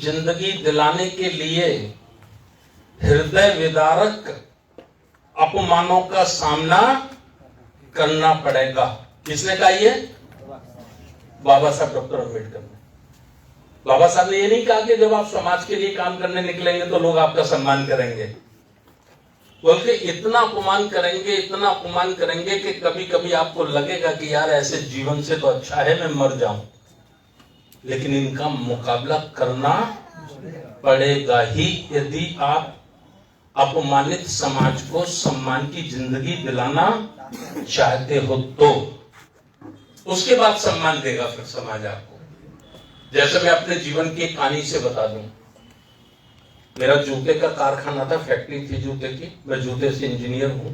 जिंदगी दिलाने के लिए हृदय विदारक अपमानों का सामना करना पड़ेगा। किसने कहा ये? बाबा साहब डॉक्टर अम्बेडकर ने। बाबा साहब ने ये नहीं कहा कि जब आप समाज के लिए काम करने निकलेंगे तो लोग आपका सम्मान करेंगे, बल्कि इतना अपमान करेंगे कि कभी कभी आपको लगेगा कि यार ऐसे जीवन से तो अच्छा है मैं मर जाऊं, लेकिन इनका मुकाबला करना पड़ेगा ही यदि आप अपमानित समाज को सम्मान की जिंदगी दिलाना चाहते हो तो। उसके बाद सम्मान देगा फिर समाज आपको। जैसे मैं अपने जीवन की कहानी से बता दूं, मेरा जूते का कारखाना था, फैक्ट्री थी जूते की, मैं जूते से इंजीनियर हूं।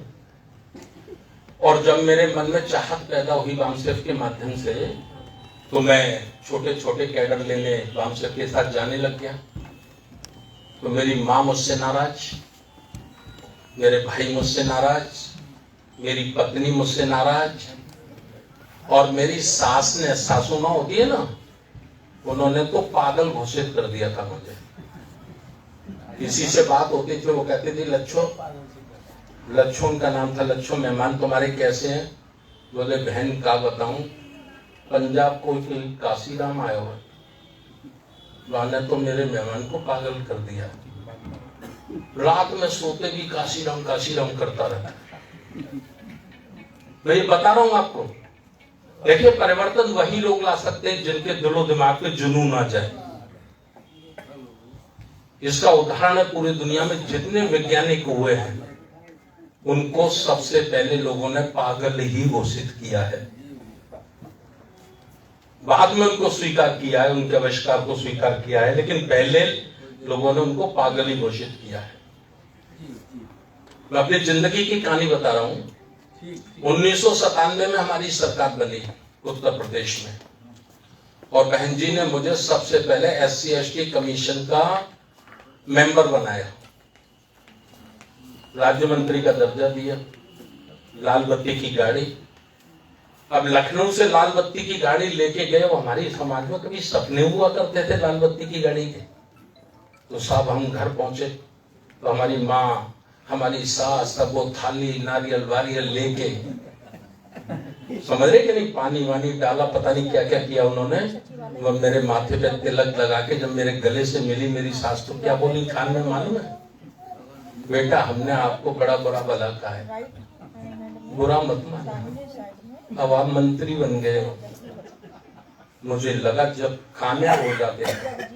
और जब मेरे मन में चाहत पैदा हुई बामसेफ के माध्यम से, तो मैं छोटे छोटे कैडर लेने बामसेफ के साथ जाने लग गया। तो मेरी माँ मुझसे नाराज, मेरे भाई मुझसे नाराज, मेरी पत्नी मुझसे नाराज, और मेरी सास ने, सासू माँ होती है ना, उन्होंने तो पागल घोषित कर दिया था मुझे। किसी से बात होती थी, वो कहती थी लच्छो उनका नाम था, लच्छो मेहमान तुम्हारे कैसे हैं? बोले बहन का बताऊं, पंजाब को काशीराम आया हुआ, उन्होंने तो मेरे मेहमान को पागल कर दिया। रात में सोते भी काशीराम काशीराम करता रहता। मैं ये बता रहा हूं आपको। देखिए, परिवर्तन वही लोग ला सकते हैं जिनके दिलो दिमाग में जुनून आ जाए। इसका उदाहरण है, पूरी दुनिया में जितने वैज्ञानिक हुए हैं उनको सबसे पहले लोगों ने पागल ही घोषित किया है। बाद में उनको स्वीकार किया है, उनके आविष्कार को स्वीकार किया है, लेकिन पहले लोगों ने उनको पागल ही घोषित किया है। मैं अपनी जिंदगी की कहानी बता रहा हूं। 1997 में हमारी सरकार बनी उत्तर प्रदेश में, और बहन जी ने मुझे सबसे पहले SC/ST कमीशन का मेंबर बनाया, राज्य मंत्री का दर्जा दिया, लाल बत्ती की गाड़ी। अब लखनऊ से लाल बत्ती की गाड़ी लेके गए, वो हमारी समाज में कभी सपने हुआ करते थे लाल बत्ती की गाड़ी के। तो साहब हम घर पहुंचे तो हमारी माँ, हमारी सास सब वो थाली नारियल वारियल लेके, समझ रहे कि नहीं, पानी वानी डाला, पता नहीं क्या क्या किया उन्होंने। वो मेरे माथे पे तिलक लगा के जब मेरे गले से मिली मेरी सास, तो क्या बोली खान में मालूम है? बेटा हमने आपको बड़ा बुरा भला कहा है, बुरा मत मानो, अब आप मंत्री बन गए हो। मुझे लगा जब कामयाब हो जाते हैं,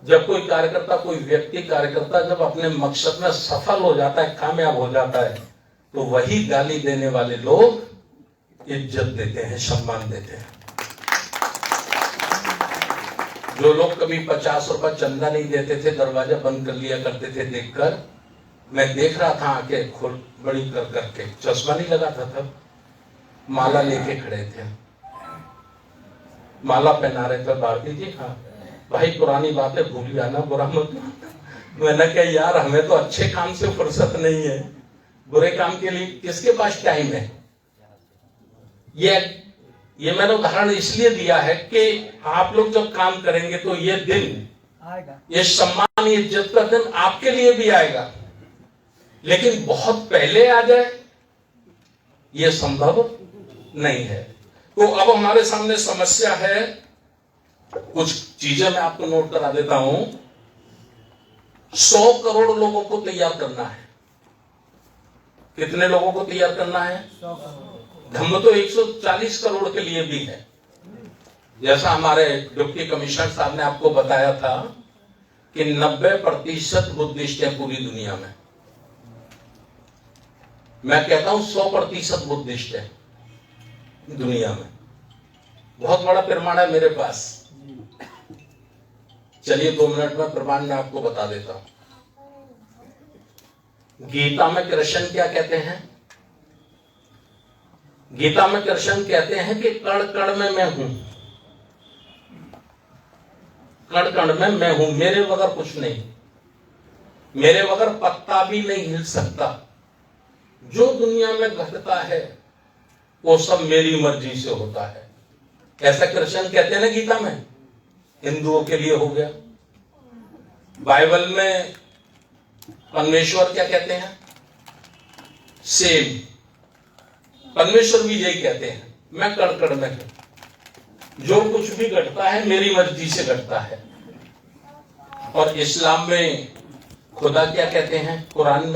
जब कोई कार्यकर्ता, कोई व्यक्ति कार्यकर्ता जब अपने मकसद में सफल हो जाता है, कामयाब हो जाता है, तो वही गाली देने वाले लोग इज्जत देते हैं, सम्मान देते हैं। जो लोग कभी 50 रुपए चंदा नहीं देते थे, दरवाजा बंद कर लिया करते थे देखकर, मैं देख रहा था आंखें खोल बड़ी कर करके, चश्मा नहीं लगा था तब, माला लेके खड़े थे, माला पहना रहे थे। भारती जी, हाँ भाई पुरानी बातें भूल जाना, बुरा मत। मैंने कहा यार हमें तो अच्छे काम से फुर्सत नहीं है, बुरे काम के लिए किसके पास टाइम है? ये मैंने उदाहरण इसलिए दिया है कि आप लोग जब काम करेंगे तो ये दिन आएगा, ये सम्मान, ये इज्जत का दिन आपके लिए भी आएगा, लेकिन बहुत पहले आ जाए ये संभव नहीं है। तो अब हमारे सामने समस्या है, कुछ चीजें मैं आपको नोट करा देता हूं। 100 करोड़ लोगों को तैयार करना है। कितने लोगों को तैयार करना है? 100 करोड़। धम्म तो 140 करोड़ के लिए भी है। जैसा हमारे डिप्टी कमिश्नर साहब ने आपको बताया था कि 90% बुद्धिस्ट है पूरी दुनिया में। मैं कहता हूं 100% बुद्धिस्ट है दुनिया में। बहुत बड़ा प्रमाण है मेरे पास। चलिए 2 मिनट में प्रमाण मैं आपको बता देता हूं। गीता में कृष्ण क्या कहते हैं? गीता में कृष्ण कहते हैं कि कण कण में मैं हूं, कण कण में मैं हूं, मेरे बगैर कुछ नहीं, मेरे बगैर पत्ता भी नहीं हिल सकता। जो दुनिया में घटता है वो सब मेरी मर्जी से होता है, ऐसा कृष्ण कहते हैं ना गीता में। हिंदुओं के लिए हो गया, बाइबल में परमेश्वर क्या कहते हैं? सेम। परमेश्वर भी यही कहते हैं, मैं कड़ में हूं, जो कुछ भी घटता है मेरी मर्जी से घटता है। और इस्लाम में खुदा क्या कहते हैं? कुरान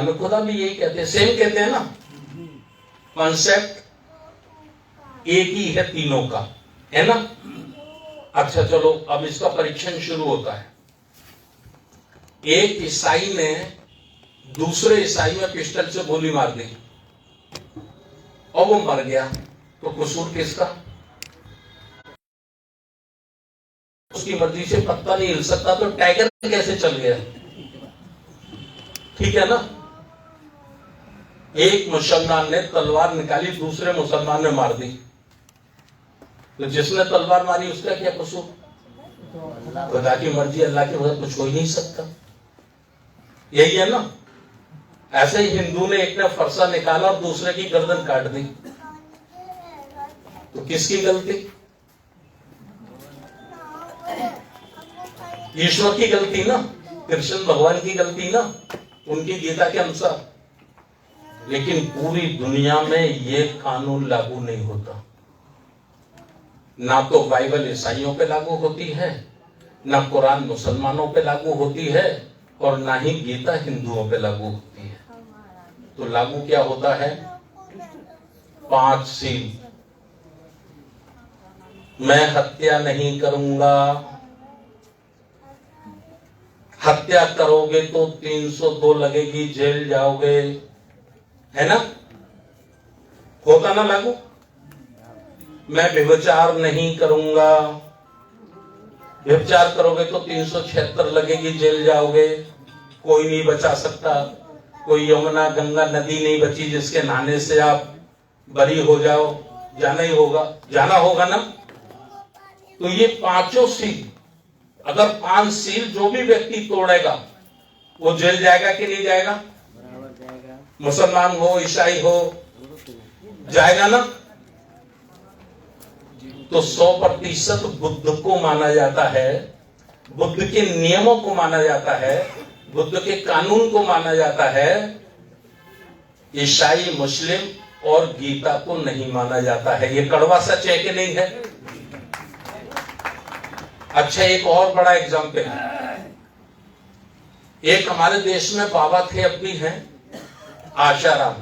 में खुदा भी यही कहते हैं, सेम कहते हैं ना। कॉन्सेप्ट एक ही है तीनों का, है ना। अच्छा चलो, अब इसका परीक्षण शुरू होता है। एक ईसाई ने दूसरे ईसाई में पिस्टल से गोली मार दी और वो मर गया, तो कसूर किसका? उसकी मर्जी से पत्ता नहीं हिल सकता, तो टाइगर कैसे चल गया? ठीक है ना। एक मुसलमान ने तलवार निकाली, दूसरे मुसलमान ने मार दी, तो जिसने तलवार मारी उसका क्या कसूर? खुदा की मर्जी, अल्लाह के बगैर कुछ हो ही नहीं सकता। यही है ना। ऐसे ही हिंदू ने, एक ने फरसा निकाला और दूसरे की गर्दन काट दी, तो किसकी गलती? ईश्वर की गलती ना, कृष्ण भगवान की गलती ना, उनकी गीता के अनुसार। लेकिन पूरी दुनिया में ये कानून लागू नहीं होता। ना तो बाइबल ईसाइयों पे लागू होती है, ना कुरान मुसलमानों पे लागू होती है, और ना ही गीता हिंदुओं पे लागू होती है। तो लागू क्या होता है? 5 सील। मैं हत्या नहीं करूंगा, हत्या करोगे तो 302 लगेगी, जेल जाओगे, है ना। होता ना लागू। मैं व्यभिचार नहीं करूंगा, व्यभिचार करोगे तो 376 लगेगी, जेल जाओगे, कोई नहीं बचा सकता। कोई यमुना गंगा नदी नहीं बची जिसके नहाने से आप बरी हो जाओ, जाना होगा ना। तो ये 5 सील, अगर 5 सील जो भी व्यक्ति तोड़ेगा वो जेल जाएगा कि नहीं जाएगा? मुसलमान हो, ईसाई हो, जाएगा ना। तो 100% बुद्ध को माना जाता है, बुद्ध के नियमों को माना जाता है, बुद्ध के कानून को माना जाता है। ईसाई, मुस्लिम और गीता को नहीं माना जाता है। ये कड़वा सच है कि नहीं है? अच्छा, एक और बड़ा एग्जाम्पल है। एक हमारे देश में बाबा थे, अब भी हैं, आशाराम।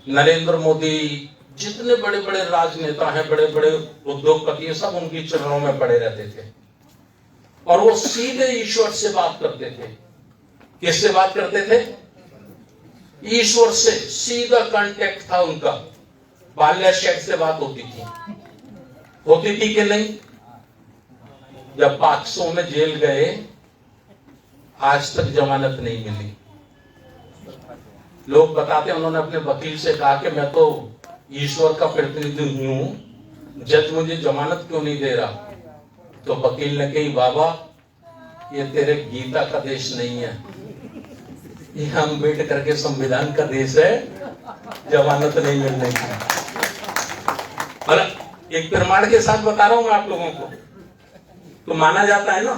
नरेंद्र मोदी, जितने बड़े बड़े राजनेता हैं, बड़े बड़े उद्योगपति हैं, सब उनकी चरणों में पड़े रहते थे और वो सीधे ईश्वर से बात करते थे। किससे बात करते थे? ईश्वर से सीधा कांटेक्ट था उनका। बाल्याशेठ से बात होती थी कि नहीं? जब 500 में जेल गए, आज तक जमानत नहीं मिली। लोग बताते हैं उन्होंने अपने वकील से कहा कि मैं तो ईश्वर का प्रतिनिधि हूं, जज मुझे जमानत क्यों नहीं दे रहा? तो वकील ने कही, बाबा ये तेरे गीता का देश नहीं है, ये अम्बेडकर के संविधान का देश है, जमानत नहीं मिलने की। और एक प्रमाण के साथ बता रहा हूं मैं आप लोगों को, तो माना जाता है ना।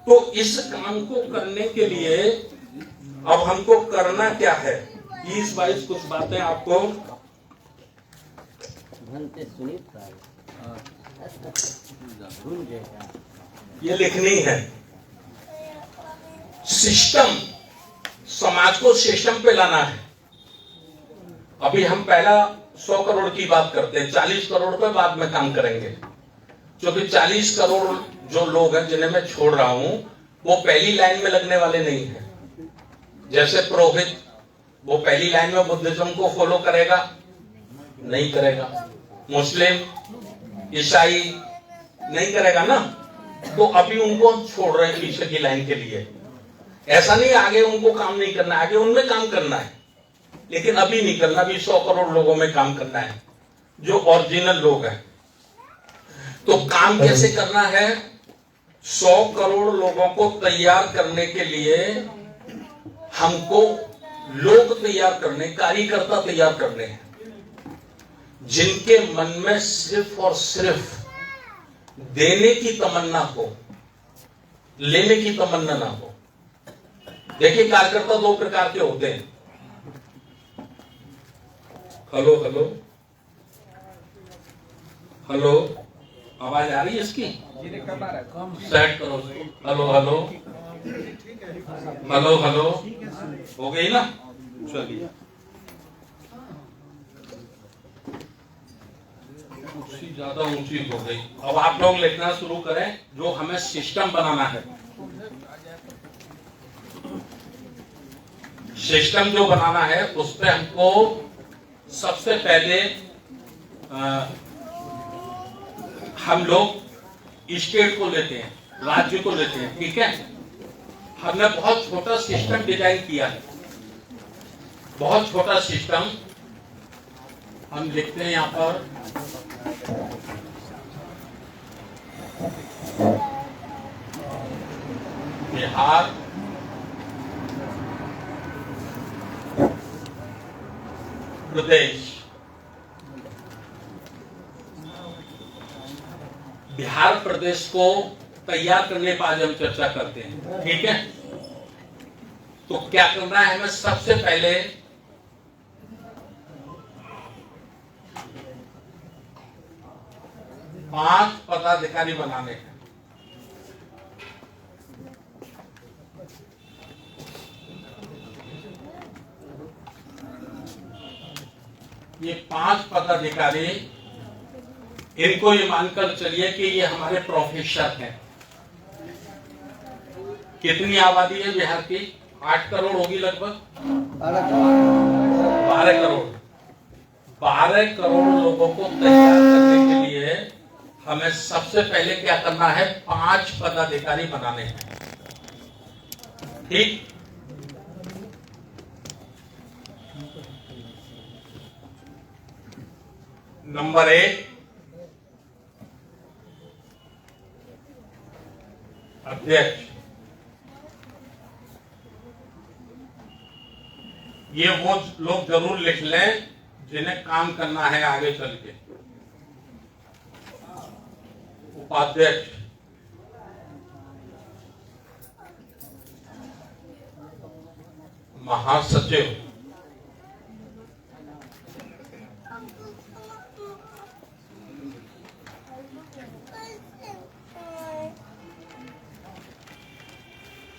तो इस काम को करने के लिए अब हमको करना क्या है? 20-22 कुछ बातें आपको ये लिखनी है। सिस्टम, समाज को सिस्टम पे लाना है। अभी हम पहला 100 करोड़ की बात करते हैं, 40 करोड़ पे बाद में काम करेंगे, क्योंकि 40 करोड़ जो लोग हैं जिन्हें मैं छोड़ रहा हूं, वो पहली लाइन में लगने वाले नहीं है। जैसे पुरोहित, वो पहली लाइन में बुद्धिज्म को फॉलो करेगा? नहीं करेगा। मुस्लिम, ईसाई नहीं करेगा ना। तो अभी उनको छोड़ रहे हैं पीछे की लाइन के लिए। ऐसा नहीं आगे उनको काम नहीं करना है, आगे उनमें काम करना है, लेकिन अभी नहीं करना। अभी 100 करोड़ लोगों में काम करना है जो ओरिजिनल लोग हैं। तो काम कैसे करना है? 100 करोड़ लोगों को तैयार करने के लिए हमको लोग तैयार करने, कार्यकर्ता तैयार करने हैं, जिनके मन में सिर्फ और सिर्फ देने की तमन्ना हो, लेने की तमन्ना ना हो। देखिए, कार्यकर्ता दो प्रकार के होते हैं। हेलो हेलो हेलो, आवाज आ रही है इसकी? सेट करो। हेलो हेलो हेलो हेलो, हो गई ना? चलिए, कुर्सी ज्यादा ऊंची हो गई। अब आप लोग लिखना शुरू करें जो हमें सिस्टम बनाना है। सिस्टम जो बनाना है उस पे हमको सबसे पहले हम लोग स्टेट को लेते हैं, राज्य को लेते हैं। ठीक है, हमने बहुत छोटा सिस्टम डिजाइन किया है, बहुत छोटा सिस्टम। हम लिखते हैं यहां पर बिहार प्रदेश। बिहार प्रदेश को तैयार करने पर आज हम चर्चा करते हैं। ठीक है, तो क्या करना है हमें? सबसे पहले पांच पदाधिकारी बनाने हैं। ये पांच पदाधिकारी, इनको ये मानकर चलिए कि ये हमारे प्रोफेसर हैं। कितनी आबादी है बिहार की? 8 करोड़ होगी लगभग, 12 करोड़। 12 करोड़ लोगों को तैयार करने के लिए हमें सबसे पहले क्या करना है? 5 पदाधिकारी बनाने हैं। ठीक, नंबर 1 अध्यक्ष। ये वो लोग जरूर लिख लें जिन्हें काम करना है आगे चल के। उपाध्यक्ष, महासचिव,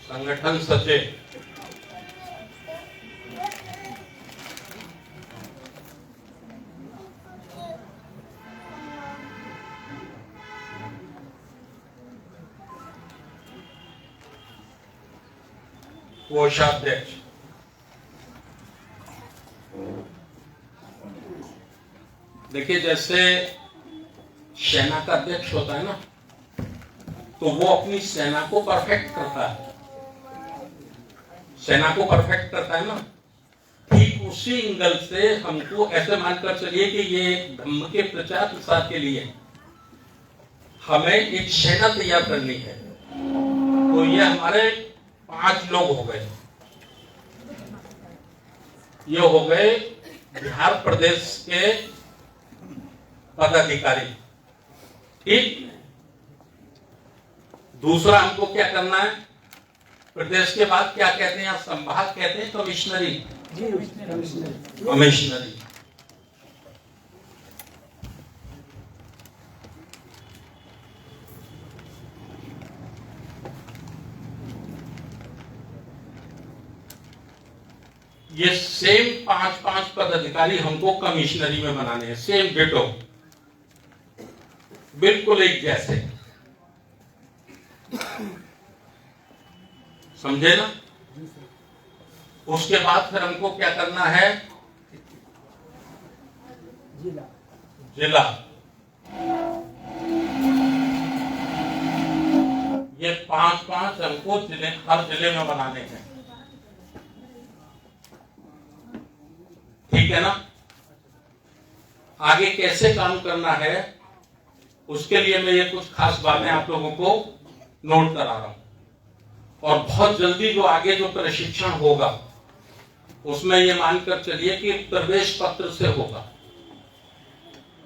संगठन सचिव, कोषाध्यक्ष। देखिए, जैसे सेना का अध्यक्ष होता है ना, तो वो अपनी सेना को परफेक्ट करता है, सेना को परफेक्ट करता है ना। ठीक उसी एंगल से हमको ऐसे मानकर चलिए कि ये धम्म के प्रचार प्रसार के लिए हमें एक सेना तैयार करनी है। तो ये हमारे 5 लोग हो गए। ये हो गए बिहार प्रदेश के पदाधिकारी। ठीक, दूसरा हमको क्या करना है? प्रदेश के बाद क्या कहते हैं? संभाग कहते हैं, कमिश्नरी। कमिश्नरी। ये सेम 5-5 पदाधिकारी हमको कमिश्नरी में बनाने हैं, सेम डिटो, बिल्कुल एक जैसे। समझे ना? उसके बाद फिर हमको क्या करना है? जिला। ये 5-5 हमको हर जिले में बनाने हैं। ठीक है ना? आगे कैसे काम करना है उसके लिए मैं ये कुछ खास बातें आप लोगों को नोट करा रहा हूं। और बहुत जल्दी जो आगे जो प्रशिक्षण होगा उसमें ये मानकर चलिए कि प्रवेश पत्र से होगा।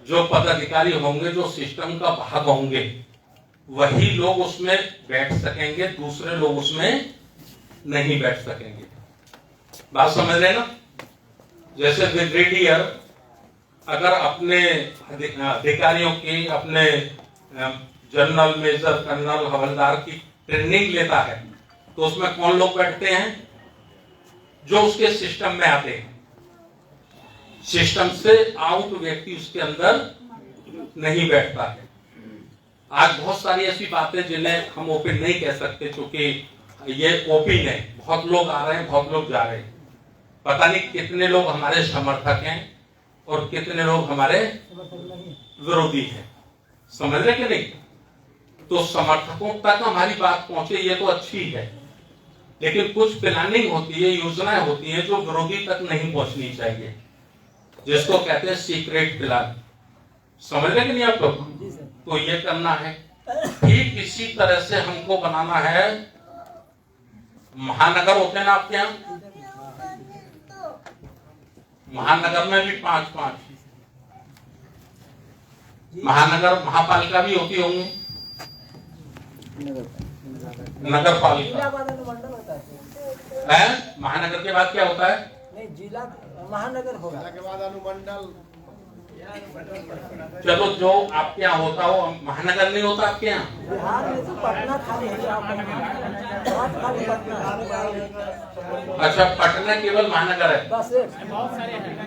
जो पदाधिकारी होंगे, जो सिस्टम का भाग होंगे, वही लोग उसमें बैठ सकेंगे, दूसरे लोग उसमें नहीं बैठ सकेंगे। बात समझ रहे ना? जैसे ब्रिगेडियर अगर अपने अधिकारियों की, अपने जनरल, मेजर, कर्नल, हवलदार की ट्रेनिंग लेता है, तो उसमें कौन लोग बैठते हैं? जो उसके सिस्टम में आते हैं। सिस्टम से आउट व्यक्ति उसके अंदर नहीं बैठता है। आज बहुत सारी ऐसी बातें जिन्हें हम ओपन नहीं कह सकते, क्योंकि ये ओपन है। बहुत लोग आ रहे हैं, बहुत लोग जा रहे हैं। पता नहीं कितने लोग हमारे समर्थक हैं और कितने लोग हमारे विरोधी हैं। समझ रहे कि नहीं? तो समर्थकों तक हमारी बात पहुंचे ये तो अच्छी है, लेकिन कुछ प्लानिंग होती है, योजनाएं होती हैं जो विरोधी तक नहीं पहुंचनी चाहिए, जिसको कहते हैं सीक्रेट प्लान। समझ रहे कि नहीं आप लोग? तो ये करना है। ठीक इसी तरह से हमको बनाना है। महानगर होते हैं ना आपके यहाँ? महानगर में भी 5-5 महानगर, महापालिका भी होती होंगी, नगर पालिका है। महानगर के बाद क्या होता है? नहीं, जिला महानगर होगा के बाद अनुमंडल। चलो, जो आपके यहाँ होता हो, महानगर नहीं होता आपके यहाँ? बिहार में तो पटना खाली है, बहुत खाली पटना। अच्छा, पटना केवल महानगर है, बस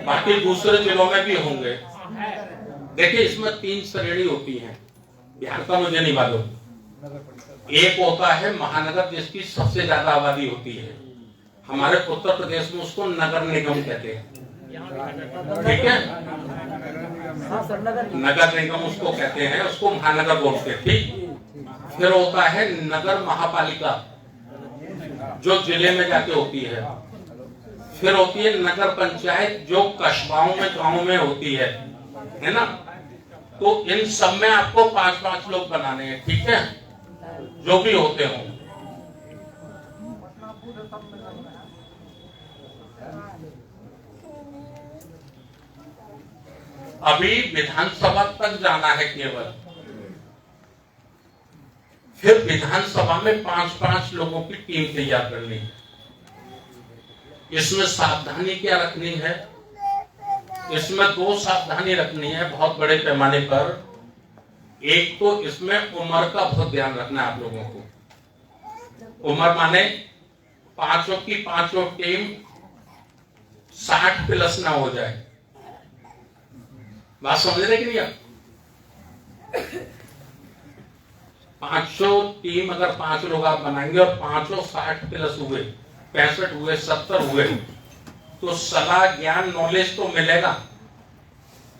बाकी दूसरे जिलों में भी होंगे। देखिए, इसमें 3 श्रेणी होती है। बिहार का मुझे नहीं मालूम। एक होता है महानगर, जिसकी सबसे ज्यादा आबादी होती है। हमारे उत्तर प्रदेश में उसको नगर निगम कहते हैं। ठीक है, नगर निगम उसको कहते हैं, उसको महानगर बोलते हैं। ठीक। फिर होता है नगर महापालिका, जो जिले में जाके होती है। फिर होती है नगर पंचायत, जो कस्बाओं में, गांव में होती है ना? तो इन सब में आपको 5-5 लोग बनाने हैं। ठीक है, जो भी होते हों। अभी विधानसभा तक जाना है केवल। फिर विधानसभा में 5-5 लोगों की टीम तैयार करनी है। इसमें सावधानी क्या रखनी है? इसमें 2 सावधानी रखनी है बहुत बड़े पैमाने पर। एक तो इसमें उम्र का बहुत ध्यान रखना है आप लोगों को। उम्र माने 5 की 5 टीम 60+ ना हो जाए। बात समझ रहे कि नहीं आप? 500 टीम अगर 5 लोग आप बनाएंगे और 5 60+ हुए, 65 हुए, 70 हुए, तो सलाह, ज्ञान, नॉलेज तो मिलेगा,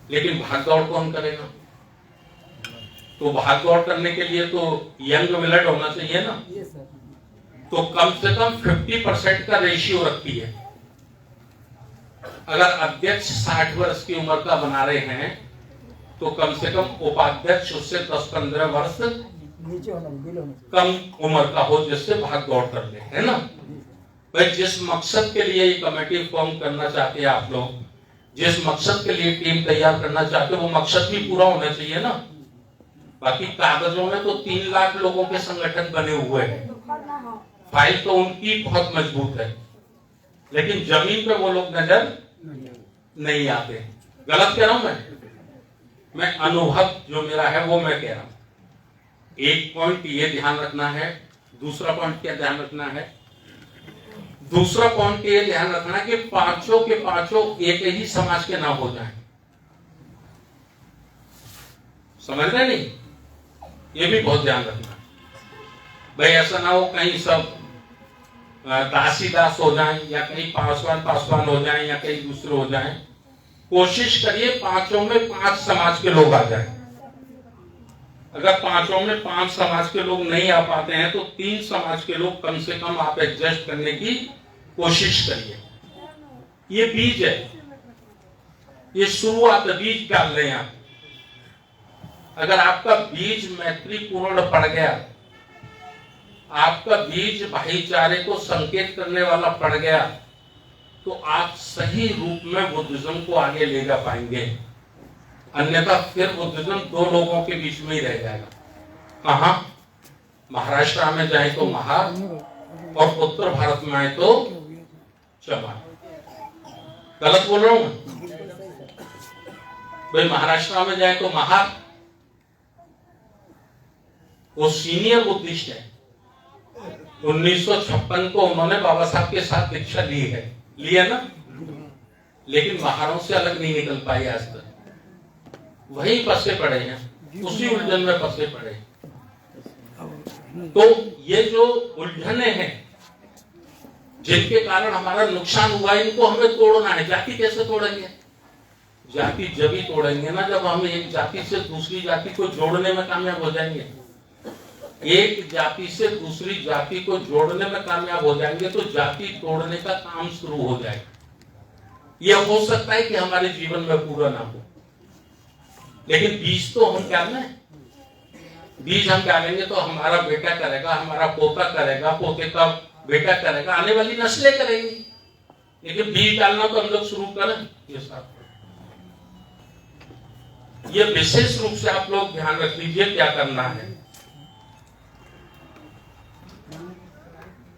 लेकिन भागदौड़ कौन करेगा? तो भागदौड़ करने के लिए तो यंग ब्लड होना चाहिए ना। तो कम से कम 50% का रेशियो रखती है। अगर अध्यक्ष 60 वर्ष की उम्र का बना रहे हैं, तो कम से कम उपाध्यक्ष उससे 10-15 वर्ष कम उम्र का हो, जिससे भाग दौड़ कर ले, है ना? भाई, जिस मकसद के लिए ये कमेटी फॉर्म करना चाहते हैं आप लोग, जिस मकसद के लिए टीम तैयार करना चाहते हैं, वो मकसद भी पूरा होना चाहिए ना। बाकी कागजों में तो 3 लाख लोगों के संगठन बने हुए हैं, फाइल तो उनकी बहुत मजबूत है, लेकिन जमीन पे वो लोग नजर नहीं आते। गलत कह रहा हूं मैं अनुभव जो मेरा है वो मैं कह रहा हूं। एक पॉइंट ये ध्यान रखना है। दूसरा पॉइंट क्या ध्यान रखना है? दूसरा पॉइंट ये ध्यान रखना कि 5 के 5 एक ही समाज के ना हो जाएं। समझ रहे नहीं? ये भी बहुत ध्यान रखना है भाई। ऐसा ना हो कहीं सब दासी दास हो जाएं, या कहीं पासवान हो जाएं, या कहीं दूसरे हो जाएं। कोशिश करिए 5 में 5 समाज के लोग आ जाएं। अगर 5 में 5 समाज के लोग नहीं आ पाते हैं, तो 3 समाज के लोग कम से कम आप एडजस्ट करने की कोशिश करिए। ये बीज है, ये शुरुआत, बीज डाल रहे हैं आप। अगर आपका बीज मैत्रीपूर्ण पड़ गया, आपका बीज भाईचारे को संकेत करने वाला पड़ गया, तो आप सही रूप में बुद्धिज्म को आगे ले जा पाएंगे। अन्यथा फिर बुद्धिज्म 2 लोगों के बीच में ही रह जाएगा। कहां? महाराष्ट्र में जाए तो महार, और उत्तर भारत में आए तो चमार। गलत बोल रहा हूं भाई? महाराष्ट्र में जाए तो महार, वो सीनियर बुद्धिस्ट है। 1956 को उन्होंने बाबा साहब के साथ दीक्षा ली है ना, लेकिन महारों से अलग नहीं निकल पाए आज तक, वही फंसे पड़े हैं, उसी उलझन में फंसे पड़े हैं। तो ये जो उलझने हैं जिनके कारण हमारा नुकसान हुआ, इनको हमें तोड़ना है। जाति कैसे तोड़ेंगे? जाति जब ही तोड़ेंगे ना जब हम एक जाति से दूसरी जाति को जोड़ने में कामयाब हो जाएंगे। एक जाति से दूसरी जाति को जोड़ने में कामयाब हो जाएंगे तो जाति तोड़ने का काम शुरू हो जाएगा। यह हो सकता है कि हमारे जीवन में पूरा ना हो, लेकिन बीज तो हम क्या लें? बीज हम डालेंगे तो हमारा बेटा करेगा, हमारा पोता करेगा, पोते का बेटा करेगा, आने वाली नस्लें करेंगी। लेकिन बीज डालना तो हम लोग शुरू करें। ये साथ ये विशेष रूप से आप लोग ध्यान रख लीजिए क्या करना है।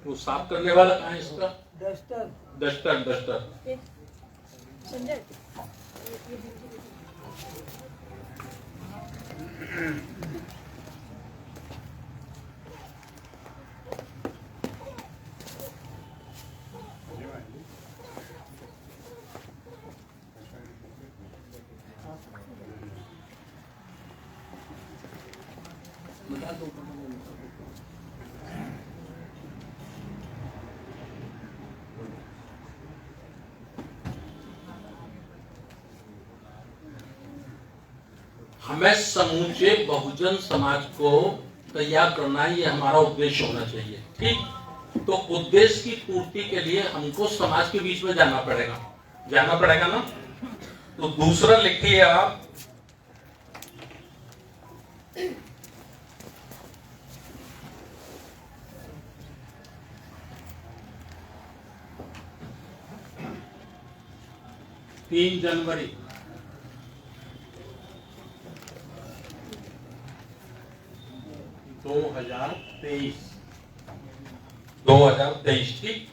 वो साफ करने वाला कहाँ है इसका? डस्टर। Duster duster. हमें समूचे बहुजन समाज को तैयार करना, ये हमारा उद्देश्य होना चाहिए। ठीक, तो उद्देश्य की पूर्ति के लिए हमको समाज के बीच में जाना पड़ेगा ना। तो दूसरा लिखिए आप, तीन जनवरी 2023। ठीक,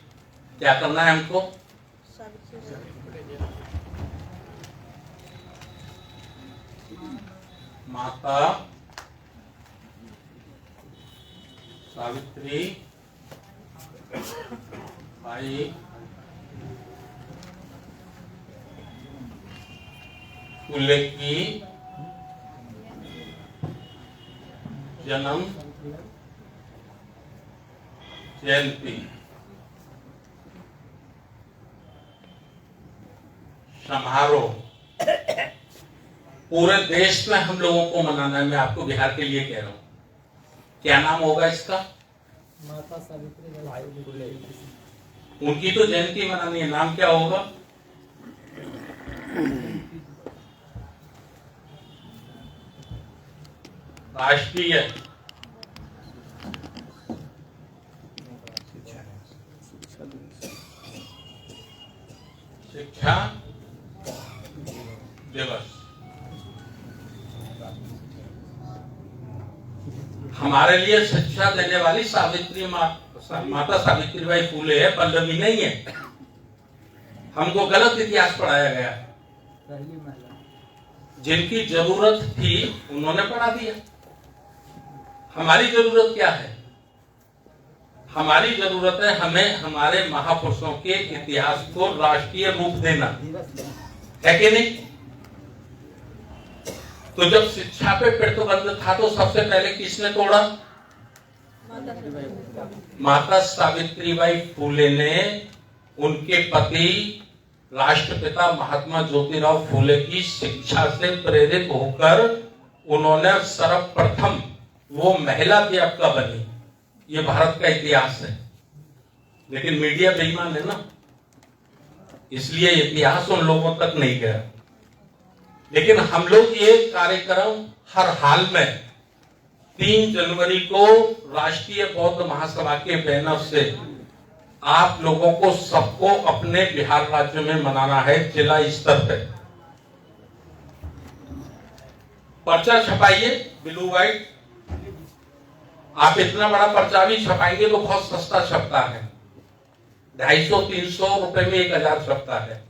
क्या करना है हमको? माता सावित्री बाई फुले की जन्म जयंती समारोह पूरे देश में हम लोगों को मनाना है। मैं आपको बिहार के लिए कह रहा हूं। क्या नाम होगा इसका? माता सावित्री बाई फुले। उनकी तो जयंती मनानी है, नाम क्या होगा? राष्ट्रीय शिक्षा दिवस। हमारे लिए शिक्षा देने वाली माता सावित्रीबाई फुले है, पल्लवी नहीं है। हमको गलत इतिहास पढ़ाया गया। जिनकी जरूरत थी उन्होंने पढ़ा दिया। हमारी जरूरत क्या है? हमारी जरूरत है हमें हमारे महापुरुषों के इतिहास को राष्ट्रीय रूप देना, है कि नहीं? तो जब शिक्षा पे प्रतिबंध था तो सबसे पहले किसने तोड़ा? माता सावित्रीबाई फुले ने उनके पति राष्ट्रपिता महात्मा ज्योतिराव फुले की शिक्षा से प्रेरित होकर उन्होंने सर्वप्रथम वो महिला अध्यापिका बनी। ये भारत का इतिहास है, लेकिन मीडिया बेईमान है ना, इसलिए इतिहास उन लोगों तक नहीं गया। लेकिन हम लोग ये कार्यक्रम हर हाल में 3 जनवरी को राष्ट्रीय बौद्ध महासभा के बैनर से आप लोगों को सबको अपने बिहार राज्य में मनाना है, जिला स्तर पे। पर्चा छपाइए ब्लू व्हाइट, आप इतना बड़ा पर्चा भी छपाएंगे तो बहुत सस्ता छपता है, 250-300 रुपए में 1000 छपता है।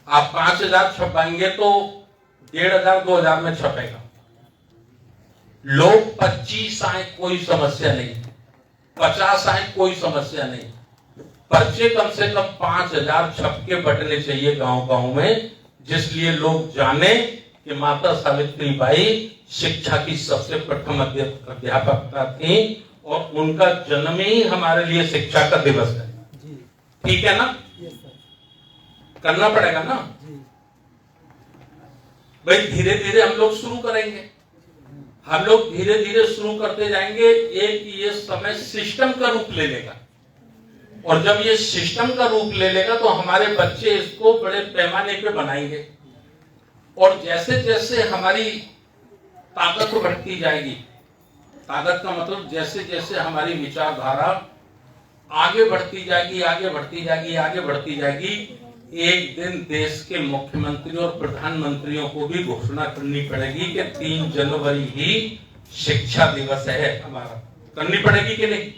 आप 5000 छपाएंगे तो 1500-2000 में छपेगा। लोग 25 आए कोई समस्या नहीं, 50 आए कोई समस्या नहीं, पर्चे कम से कम 5000 छप के बटने चाहिए गांव गांव में, जिसलिए लोग जाने कि माता सावित्री बाई शिक्षा की सबसे प्रथम अध्यापकता थी और उनका जन्म ही हमारे लिए शिक्षा का दिवस है। ठीक है ना? करना पड़ेगा ना भाई। धीरे धीरे हम लोग शुरू करेंगे, हम लोग धीरे धीरे शुरू करते जाएंगे। एक ये समय सिस्टम का रूप ले लेगा, और जब ये सिस्टम का रूप ले लेगा तो हमारे बच्चे इसको बड़े पैमाने पे बनाएंगे। और जैसे जैसे हमारी ताकत बढ़ती जाएगी, ताकत का मतलब जैसे जैसे हमारी विचारधारा आगे बढ़ती जाएगी, आगे बढ़ती जाएगी, आगे बढ़ती जाएगी, एक दिन देश के मुख्यमंत्री और प्रधानमंत्रियों को भी घोषणा करनी पड़ेगी कि 3 जनवरी ही शिक्षा दिवस है हमारा। करनी पड़ेगी कि नहीं?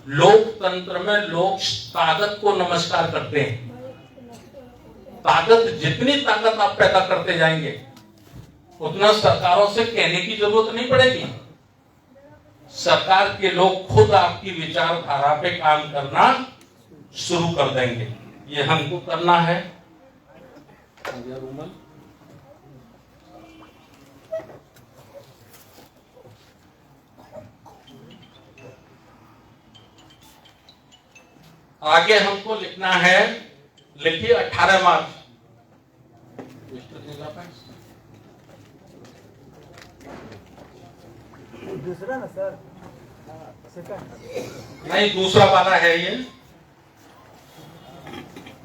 लोकतंत्र में लोग ताकत को नमस्कार करते हैं। ताकत, जितनी ताकत आप पैदा करते जाएंगे उतना सरकारों से कहने की जरूरत नहीं पड़ेगी। सरकार के लोग खुद आपकी विचारधारा पे काम करना शुरू कर देंगे। ये हमको करना है। आगे हमको लिखना है, लिखिए 18 मार्च। दूसरा ना सर, सेकंड नहीं, दूसरा वाला है ये।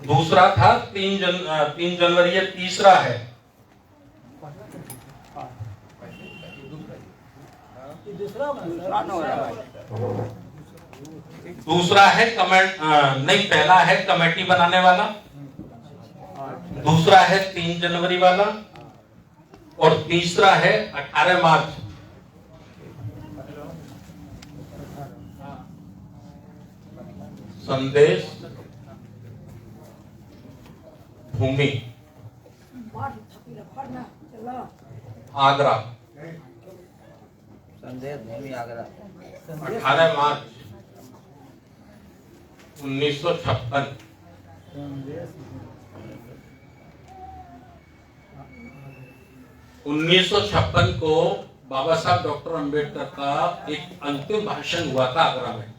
दूसरा था 3 जनवरी, ये तीसरा है। दूसरा है कमेंट, नहीं, पहला है कमेटी बनाने वाला, दूसरा है 3 जनवरी वाला, और तीसरा है 18 मार्च। संदेश भूमि, आगरा, संदेश भूमि आगरा, 18 मार्च 1956। 1956 को बाबा साहब डॉक्टर अंबेडकर का एक अंतिम भाषण हुआ था आगरा में।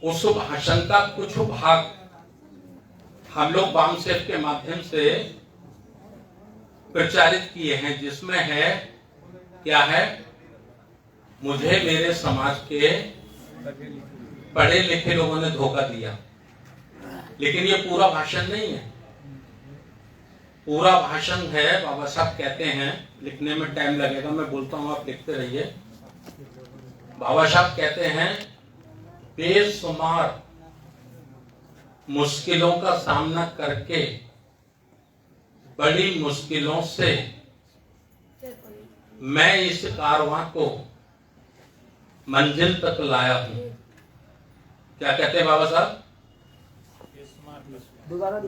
उस भाषण का कुछ भाग हम लोग वामसेफ के माध्यम से प्रचारित किए हैं, जिसमें है, क्या है, मुझे मेरे समाज के पढ़े लिखे लोगों ने धोखा दिया। लेकिन ये पूरा भाषण नहीं है। पूरा भाषण है, बाबा साहब कहते हैं, लिखने में टाइम लगेगा, मैं बोलता हूं, आप लिखते रहिए। बाबा साहब कहते हैं, बेशुमार मुश्किलों का सामना करके बड़ी मुश्किलों से मैं इस कारवां को मंजिल तक लाया हूं। क्या कहते हैं बाबा साहब?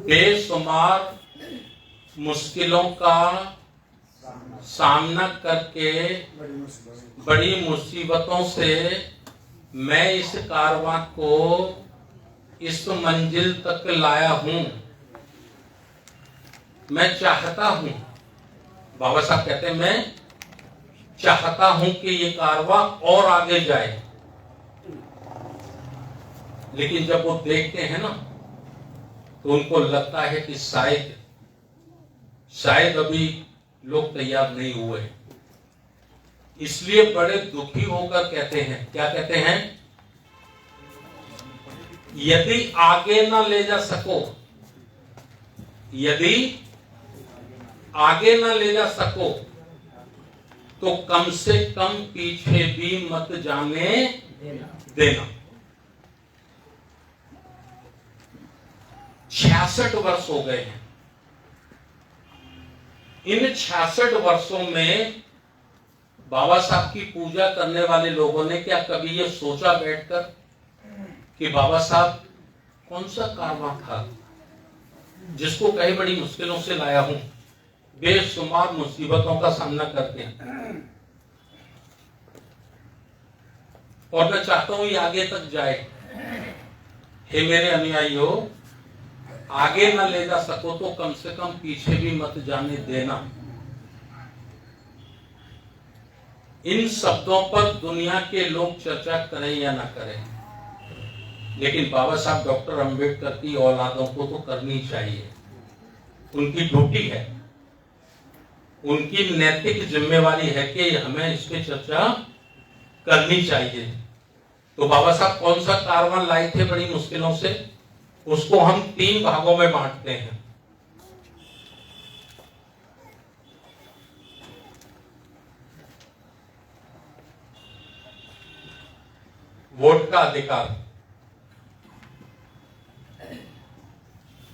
बेशुमार मुश्किलों का सामना करके बड़ी मुसीबतों से मैं इस कारवां को इस मंजिल तक लाया हूं। मैं चाहता हूं, बाबा साहब कहते हैं, मैं चाहता हूं कि ये कारवां और आगे जाए। लेकिन जब वो देखते हैं ना, तो उनको लगता है कि शायद अभी लोग तैयार नहीं हुए। इसलिए बड़े दुखी होकर कहते हैं, क्या कहते हैं? यदि आगे ना ले जा सको, यदि आगे ना ले जा सको, तो कम से कम पीछे भी मत जाने देना। 66 वर्ष हो गए हैं। इन 66 वर्षों में बाबा साहब की पूजा करने वाले लोगों ने क्या कभी ये सोचा बैठकर कि बाबा साहब कौन सा कारवां था जिसको कई बड़ी मुश्किलों से लाया हूं, बेशुमार मुसीबतों का सामना करते हैं, और मैं चाहता हूं ये आगे तक जाए। हे मेरे अनुयायियों, आगे न ले जा सको तो कम से कम पीछे भी मत जाने देना। इन शब्दों पर दुनिया के लोग चर्चा करें या ना करें, लेकिन बाबा साहब डॉक्टर अंबेडकर की औलादों को तो करनी चाहिए। उनकी ड्यूटी है, उनकी नैतिक जिम्मेवारी है कि हमें इस पे चर्चा करनी चाहिए। तो बाबा साहब कौन सा कारवां लाए थे बड़ी मुश्किलों से, उसको हम 3 भागों में बांटते हैं। वोट का अधिकार,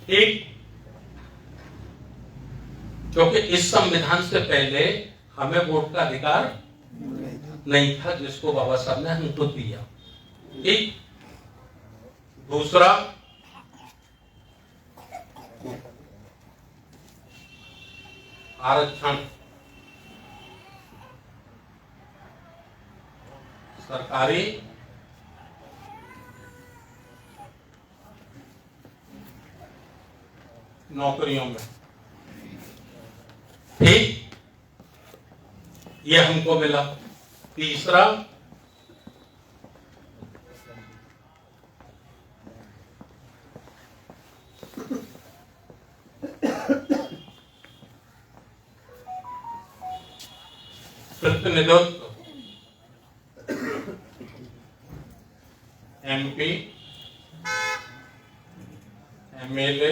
एक, क्योंकि इस संविधान से पहले हमें वोट का अधिकार नहीं था, जिसको बाबा साहब ने हमको दिया। एक, दूसरा, आरक्षण, सरकारी नौकरियों में, ठीक, ये हमको मिला। तीसरा, प्रतिनिधित्व, MP, MLA,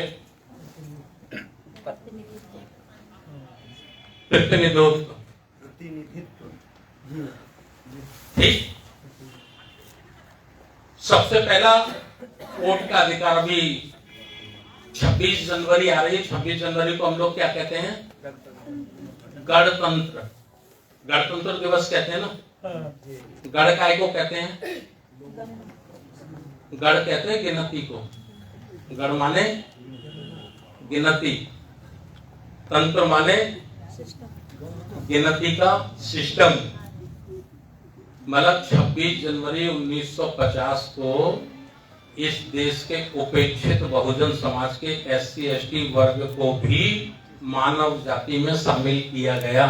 प्रतिनिधित्व, ठीक। सबसे पहला वोट का अधिकार, अभी 26 जनवरी आ रही है। 26 जनवरी को हम लोग क्या कहते हैं? गणतंत्र, गणतंत्र दिवस कहते हैं ना। गण काय को कहते हैं? गण कहते हैं गिनती को। गण माने गिनती, तंत्र माने गिनती का सिस्टम। मतलब 26 जनवरी 1950 को इस देश के उपेक्षित बहुजन समाज के SC ST वर्ग को भी मानव जाति में शामिल किया गया।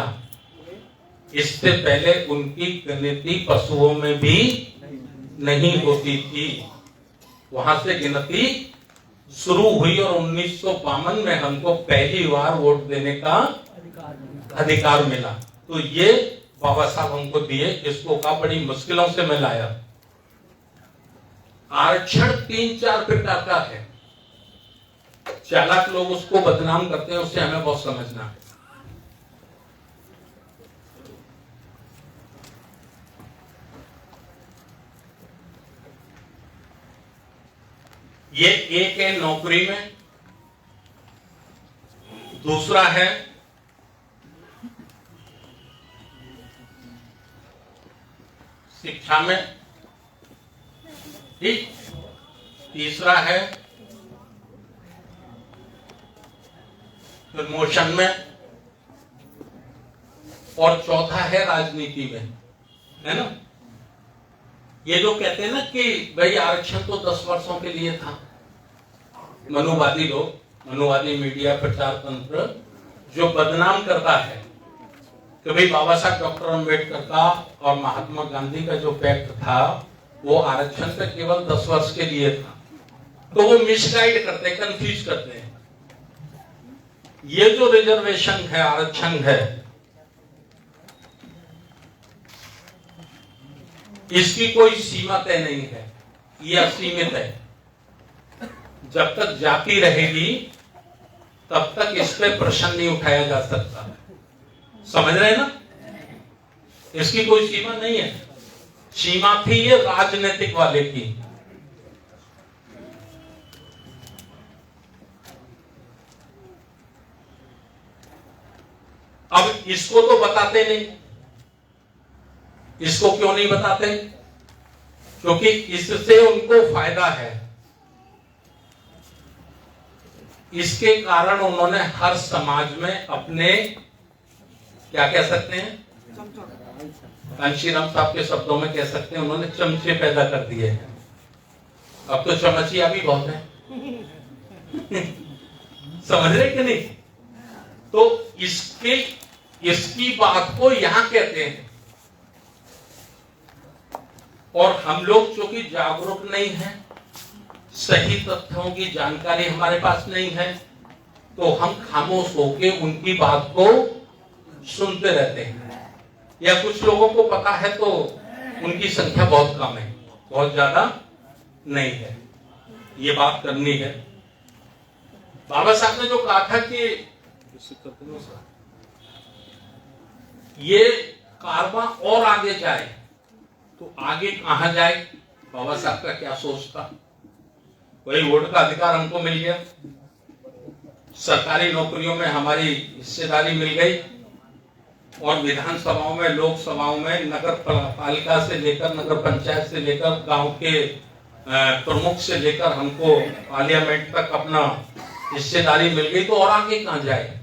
इससे पहले उनकी गिनती पशुओं में भी नहीं होती थी। वहां से गिनती शुरू हुई और 1952 में हमको पहली बार वोट देने का अधिकार मिला। तो ये बाबा साहब हमको दिए, इसको का बड़ी मुश्किलों से मैं लाया। आरक्षण 3-4 प्रकार का है। चालाक लोग उसको बदनाम करते हैं, उससे हमें बहुत समझना है। ये एक है नौकरी में, दूसरा है शिक्षा में, ठीक, तीसरा है प्रमोशन में, और चौथा है राजनीति में, है ना। ये जो कहते हैं ना कि भाई आरक्षण तो 10 वर्षों के लिए था, मनुवादी लोग, मनुवादी मीडिया प्रचार तंत्र जो बदनाम करता है कि भाई बाबा साहब डॉक्टर अंबेडकर का और महात्मा गांधी का जो पैक्ट था वो आरक्षण पे केवल 10 वर्ष के लिए था, तो वो मिसगाइड करते हैं, कंफ्यूज करते हैं। ये जो रिजर्वेशन है, आरक्षण है, इसकी कोई सीमा तय नहीं है, ये असीमित है। जब तक जाति रहेगी तब तक इस पे प्रश्न नहीं उठाया जा सकता। समझ रहे हैं ना? इसकी कोई सीमा नहीं है। सीमा थी ये राजनीतिक वाले की। अब इसको तो बताते नहीं। इसको क्यों नहीं बताते? क्योंकि इससे उनको फायदा है। इसके कारण उन्होंने हर समाज में अपने, क्या कह सकते हैं, कांशीराम साहब के शब्दों में कह सकते हैं, उन्होंने चमचे पैदा कर दिए हैं। अब तो चमचिया भी बहुत है। समझ रहे कि नहीं? तो इसकी बात को यहां कहते हैं। और हम लोग चूंकि जागरूक नहीं हैं, सही तथ्यों की जानकारी हमारे पास नहीं है, तो हम खामोश होकर उनकी बात को सुनते रहते हैं। या कुछ लोगों को पता है तो उनकी संख्या बहुत कम है, बहुत ज्यादा नहीं है। ये बात करनी है। बाबा साहब ने जो कहा था कि ये कारवां और आगे जाए, तो आगे कहां जाए? बाबा साहब का क्या सोच था? वही वोट का अधिकार हमको मिल गया, सरकारी नौकरियों में हमारी हिस्सेदारी मिल गई, और विधानसभाओं में, लोकसभाओं में, नगर पालिका से लेकर, नगर पंचायत से लेकर, गांव के प्रमुख से लेकर हमको पार्लियामेंट तक अपना हिस्सेदारी मिल गई। तो और आगे कहां जाए?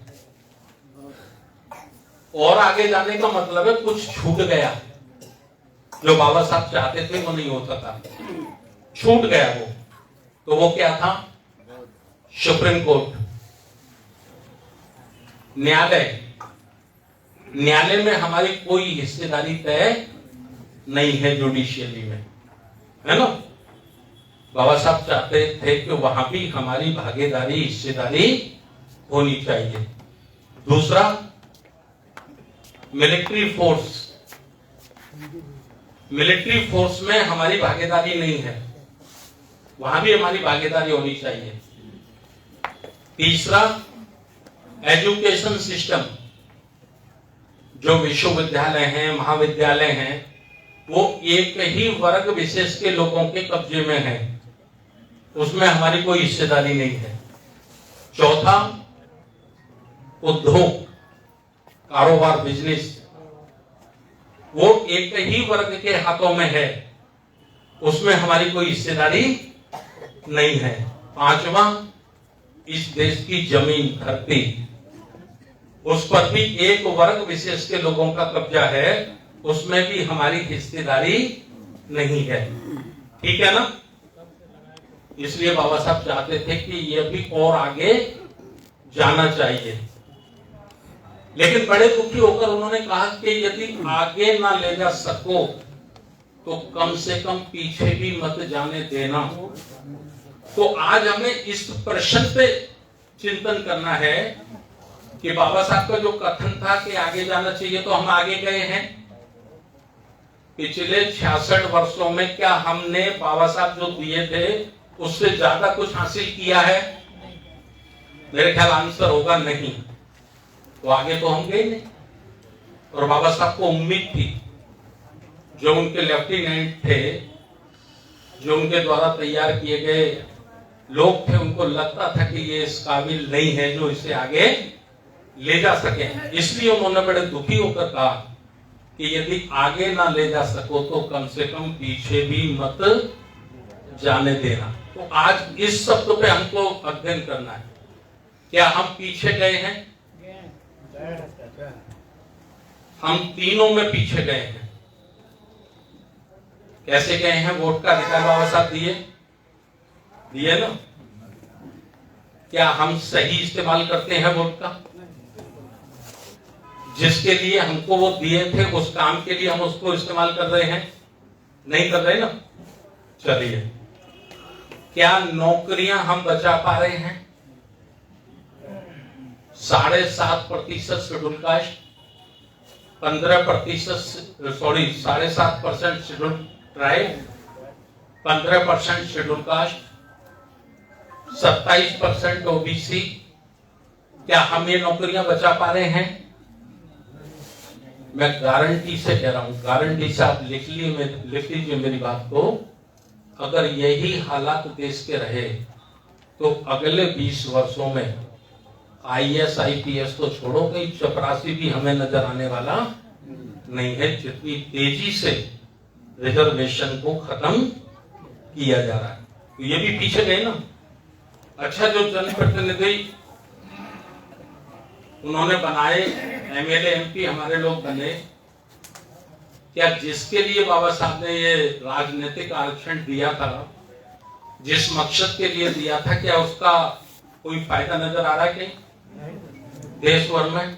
और आगे जाने का मतलब है कुछ छूट गया। जो बाबा साहब चाहते थे वो नहीं होता था, छूट गया वो। तो वो क्या था? सुप्रीम कोर्ट, न्यायालय। न्यायालय में हमारी कोई हिस्सेदारी तय नहीं है, जुडिशियरी में, है ना? बाबा साहब चाहते थे कि वहां भी हमारी भागीदारी, हिस्सेदारी होनी चाहिए। दूसरा, मिलिट्री फोर्स। मिलिट्री फोर्स में हमारी भागीदारी नहीं है, वहां भी हमारी भागीदारी होनी चाहिए। तीसरा, एजुकेशन सिस्टम। जो विश्वविद्यालय हैं, महाविद्यालय हैं, वो एक ही वर्ग विशेष के लोगों के कब्जे में है, उसमें हमारी कोई हिस्सेदारी नहीं है। चौथा, उद्योग, कारोबार, बिजनेस, वो एक ही वर्ग के हाथों में है, उसमें हमारी कोई हिस्सेदारी नहीं है। पांचवा, इस देश की जमीन, धरती, उस पर भी एक वर्ग विशेष के लोगों का कब्जा है, उसमें भी हमारी हिस्सेदारी नहीं है। ठीक है ना? इसलिए बाबा साहब चाहते थे कि ये भी और आगे जाना चाहिए। लेकिन बड़े दुखी होकर उन्होंने कहा कि यदि आगे ना ले जा सको तो कम से कम पीछे भी मत जाने देना। तो आज हमें इस प्रश्न पे चिंतन करना है कि बाबा साहब का जो कथन था कि आगे जाना चाहिए, तो हम आगे गए हैं। पिछले 66 वर्षों में क्या हमने बाबा साहब जो दिए थे उससे ज्यादा कुछ हासिल किया है? मेरे ख्याल आंसर होगा नहीं। तो आगे तो हम गए नहीं। और बाबा साहब को उम्मीद थी, जो उनके लेफ्टिनेंट थे, जो उनके द्वारा तैयार किए गए लोग थे, उनको लगता था कि ये इस काबिल नहीं है जो इसे आगे ले जा सके। इसलिए उन्होंने बड़े दुखी होकर कहा कि यदि आगे ना ले जा सको तो कम से कम पीछे भी मत जाने देना। तो आज इस शब्द पे हमको अध्ययन करना है। क्या हम पीछे गए हैं? हम तीनों में पीछे गए हैं। कैसे गए हैं? वोट का अधिकार बाबा साहब दिए ना? क्या हम सही इस्तेमाल करते हैं वोट का? जिसके लिए हमको वो दिए थे उस काम के लिए हम उसको इस्तेमाल कर रहे हैं? नहीं कर रहे ना? चलिए, क्या नौकरियां हम बचा पा रहे हैं? 7.5% schedule caste, 7.5% schedule tribe, 15% schedule caste, 27% OBC. क्या हम ये नौकरियां बचा पा रहे हैं? मैं गारंटी से कह रहा हूं, गारंटी से आप लिख लीजिए मेरी बात को। अगर यही हालात देश के रहे तो अगले 20 वर्षों में IAS IPS तो छोड़ो, कहीं चपरासी भी हमें नजर आने वाला नहीं है, जितनी तेजी से रिजर्वेशन को खत्म किया जा रहा है। तो ये भी पीछे गए ना। अच्छा, जो जनप्रतिनिधि उन्होंने बनाए, MLA MP हमारे लोग बने, क्या जिसके लिए बाबा साहब ने ये राजनीतिक आरक्षण दिया था, जिस मकसद के लिए दिया था, क्या उसका कोई फायदा नजर आ रहा है कहीं देश भर में?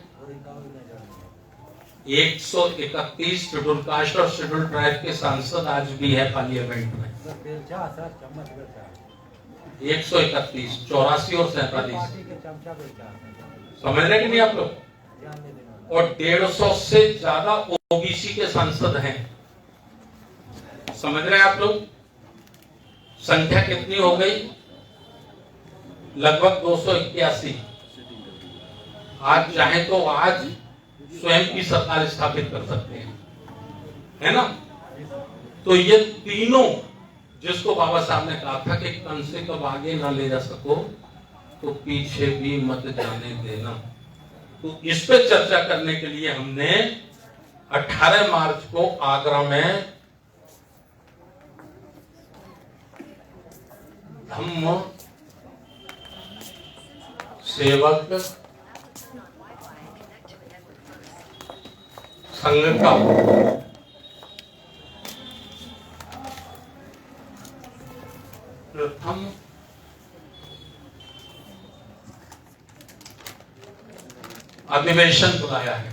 131 शेड्यूल कास्ट और शेड्यूल ट्राइब के सांसद आज भी है पार्लियामेंट में। 131, 84 और 47, समझ रहे कि नहीं आप लोग? और 150 से ज्यादा OBC के सांसद हैं, समझ रहे हैं आप लोग? संख्या कितनी हो गई? लगभग 281। आज चाहे तो आज स्वयं की सरकार स्थापित कर सकते हैं, है ना? तो ये तीनों, जिसको बाबा साहब ने कहा था कि कम से कम आगे ना ले जा सको तो पीछे भी मत जाने देना, तो इस पे चर्चा करने के लिए हमने 18 मार्च को आगरा में धम्म सेवक संघ का प्रथम अधिवेशन बुलाया है।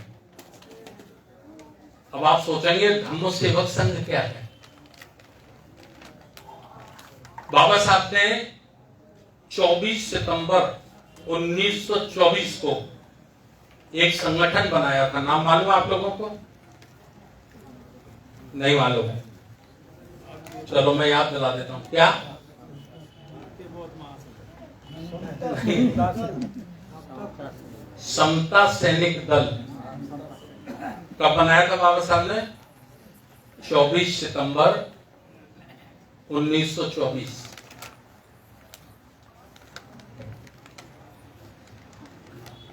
अब आप सोचेंगे धम्म सेवक संघ क्या है? बाबा साहब ने 24 सितंबर 1924 को एक संगठन बनाया था। नाम मालूम है आप लोगों को? नहीं मालूम है? चलो मैं याद दिला देता हूं। क्या? समता सैनिक दल। कब बनाया था बाबा साहब ने? 24 सितंबर 1924।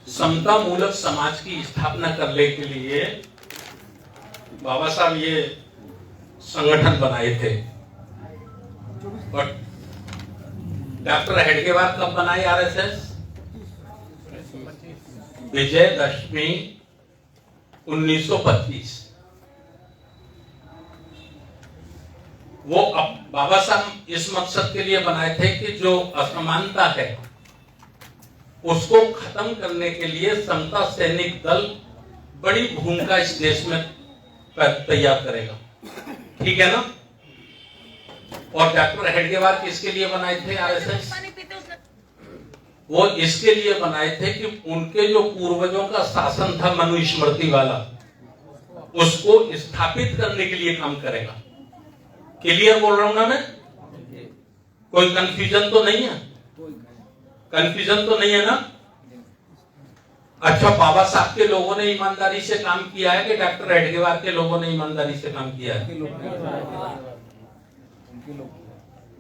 समता मूलक समाज की स्थापना करने के लिए बाबा साहब ये संगठन बनाए थे। और डॉक्टर हेडगेवार कब बनाई RSS? विजयदशमी 1925। वो अब बाबा साहब इस मकसद के लिए बनाए थे कि जो असमानता है उसको खत्म करने के लिए समता सैनिक दल बड़ी भूमिका इस देश में तैयार करेगा। ठीक है ना? और डॉक्टर हेडगेवार किसके लिए बनाए थे RSS? वो इसके लिए बनाए थे कि उनके जो पूर्वजों का शासन था मनुस्मृति वाला, उसको स्थापित करने के लिए काम करेगा। क्लियर बोल रहा हूं ना मैं? कोई कंफ्यूजन तो नहीं है? कंफ्यूजन तो नहीं है ना? अच्छा, बाबा साहब के लोगों ने ईमानदारी से काम किया है कि डॉक्टर हेडगेवार के लोगों ने ईमानदारी से काम किया है?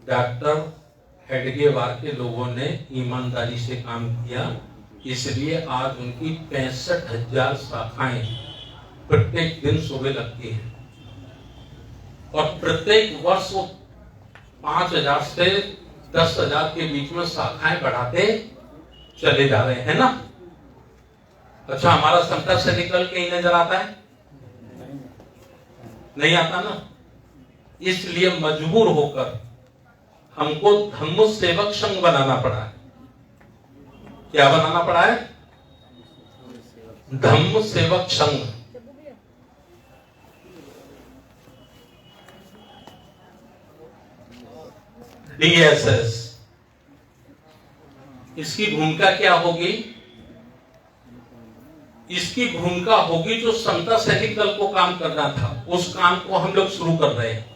डॉक्टर हेडगेवार के लोगों ने ईमानदारी से काम किया, इसलिए आज उनकी 65,000 शाखाएं प्रत्येक दिन सुबह लगती हैं और प्रत्येक वर्ष वो 5,000 से 10,000 के बीच में शाखाएं बढ़ाते चले जा रहे हैं ना। अच्छा, हमारा समता से निकल के ही नजर आता है? नहीं आता ना। इसलिए मजबूर होकर हमको धम्म सेवक संघ बनाना पड़ा है। क्या बनाना पड़ा है? धम्म सेवक संघ। DSS। इसकी भूमिका क्या होगी? इसकी भूमिका होगी जो समता सैनिक दल को काम करना था, उस काम को हम लोग शुरू कर रहे हैं।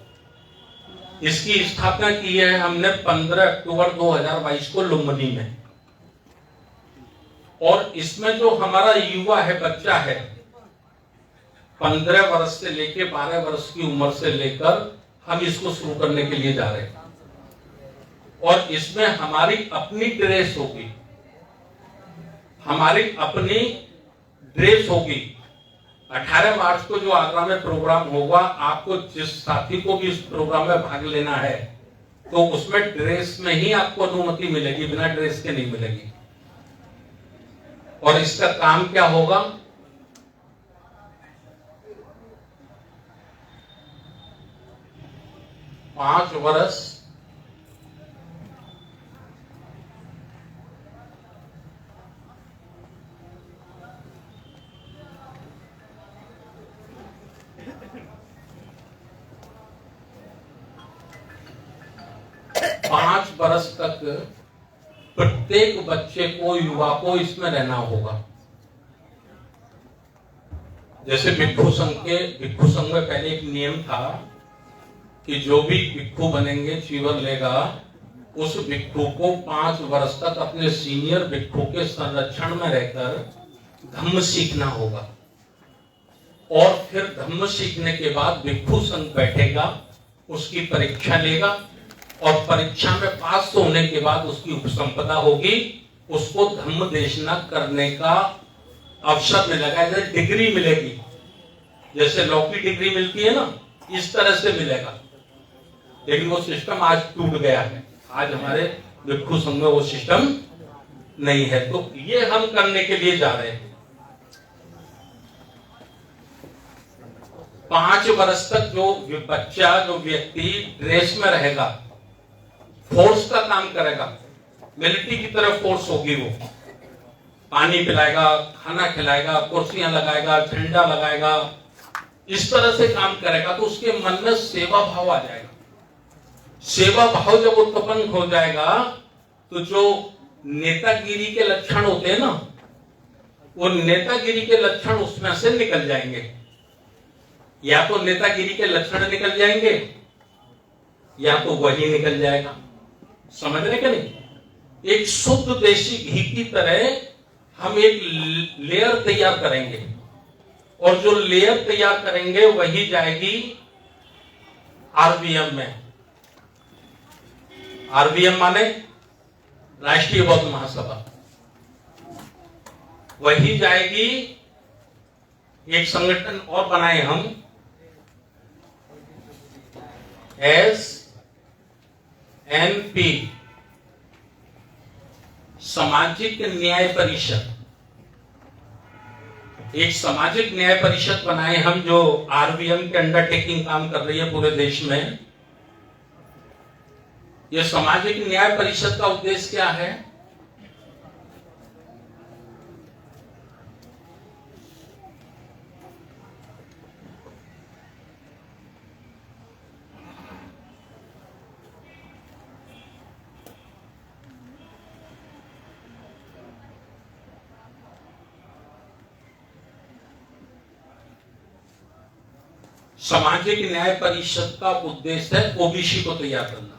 इसकी स्थापना की है हमने 15 अक्टूबर 2022 को लुम्बिनी में। और इसमें जो हमारा युवा है, बच्चा है, 15 वर्ष से लेकर 12 वर्ष की उम्र से लेकर हम इसको शुरू करने के लिए जा रहे हैं। और इसमें हमारी अपनी ड्रेस होगी, हमारी अपनी ड्रेस होगी। 18 मार्च को जो आगरा में प्रोग्राम होगा, आपको जिस साथी को भी इस प्रोग्राम में भाग लेना है तो उसमें ड्रेस में ही आपको अनुमति मिलेगी, बिना ड्रेस के नहीं मिलेगी। और इसका काम क्या होगा? पांच वर्ष तक प्रत्येक बच्चे को, युवा को इसमें रहना होगा। जैसे भिक्षु संघ में पहले एक नियम था कि जो भी भिक्षु बनेंगे, चीवर लेगा, उस भिक्षु को 5 वर्ष तक अपने सीनियर भिक्षु के संरक्षण में रहकर धम्म सीखना होगा। और फिर धम्म सीखने के बाद भिक्षु संघ बैठेगा, उसकी परीक्षा लेगा, और परीक्षा में पास होने के बाद उसकी उपसंपदा होगी, उसको धम्म देशना करने का अवसर मिलेगा, जैसे डिग्री मिलेगी, जैसे लॉ की डिग्री मिलती है ना, इस तरह से मिलेगा। लेकिन वो सिस्टम आज टूट गया है। आज हमारे भिक्षु संघ में वो सिस्टम नहीं है। तो ये हम करने के लिए जा रहे हैं। 5 वर्ष तक जो बच्चा, जो व्यक्ति ड्रेस में रहेगा, फोर्स का काम करेगा, मिलिट्री की तरफ फोर्स होगी। वो पानी पिलाएगा, खाना खिलाएगा, कुर्सियां लगाएगा, झंडा लगाएगा, इस तरह से काम करेगा तो उसके मन में सेवा भाव आ जाएगा। सेवा भाव जब उत्पन्न हो जाएगा तो जो नेतागिरी के लक्षण होते हैं ना, वो नेतागिरी के लक्षण उसमें से निकल जाएंगे। या तो नेतागिरी के लक्षण निकल जाएंगे या तो वही निकल जाएगा। समझ रहे क्या नहीं? एक शुद्ध देशी घी की तरह हम एक लेयर तैयार करेंगे, और जो लेयर तैयार करेंगे वही जाएगी आरबीएम में। आरबीएम माने राष्ट्रीय बौद्ध महासभा। वही जाएगी। एक संगठन और बनाए हम, SNP, सामाजिक न्याय परिषद। एक सामाजिक न्याय परिषद बनाए हम, जो आरबीएम के अंडरटेकिंग काम कर रही है पूरे देश में। यह सामाजिक न्याय परिषद का उद्देश्य क्या है? सामाजिक न्याय परिषद का उद्देश्य है ओबीसी को तैयार करना।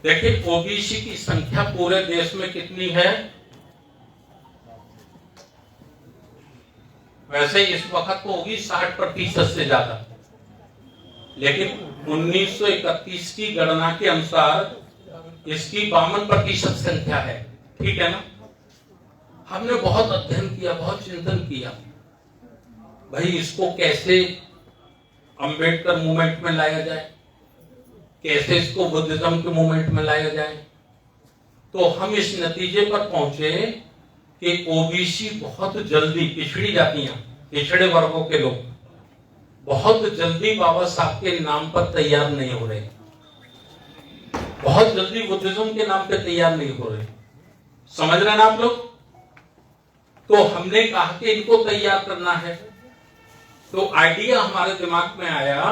देखिए, ओबीसी की संख्या पूरे देश में कितनी है? वैसे इस वक्त तो होगी 60% से ज्यादा, लेकिन 1931 की गणना के अनुसार इसकी 52% संख्या है। ठीक है ना? हमने बहुत अध्ययन किया, बहुत चिंतन किया, भाई इसको कैसे अंबेडकर मूवमेंट में लाया जाए, कैसे इसको बुद्धिज्म के मूवमेंट में लाया जाए। तो हम इस नतीजे पर पहुंचे कि ओबीसी बहुत जल्दी, पिछड़ी जातियां, पिछड़े वर्गों के लोग बहुत जल्दी बाबा साहब के नाम पर तैयार नहीं हो रहे, बहुत जल्दी बुद्धिज्म के नाम पर तैयार नहीं हो रहे। समझ रहे ना आप लोग? तो हमने कहा कि इनको तैयार करना है। तो आइडिया हमारे दिमाग में आया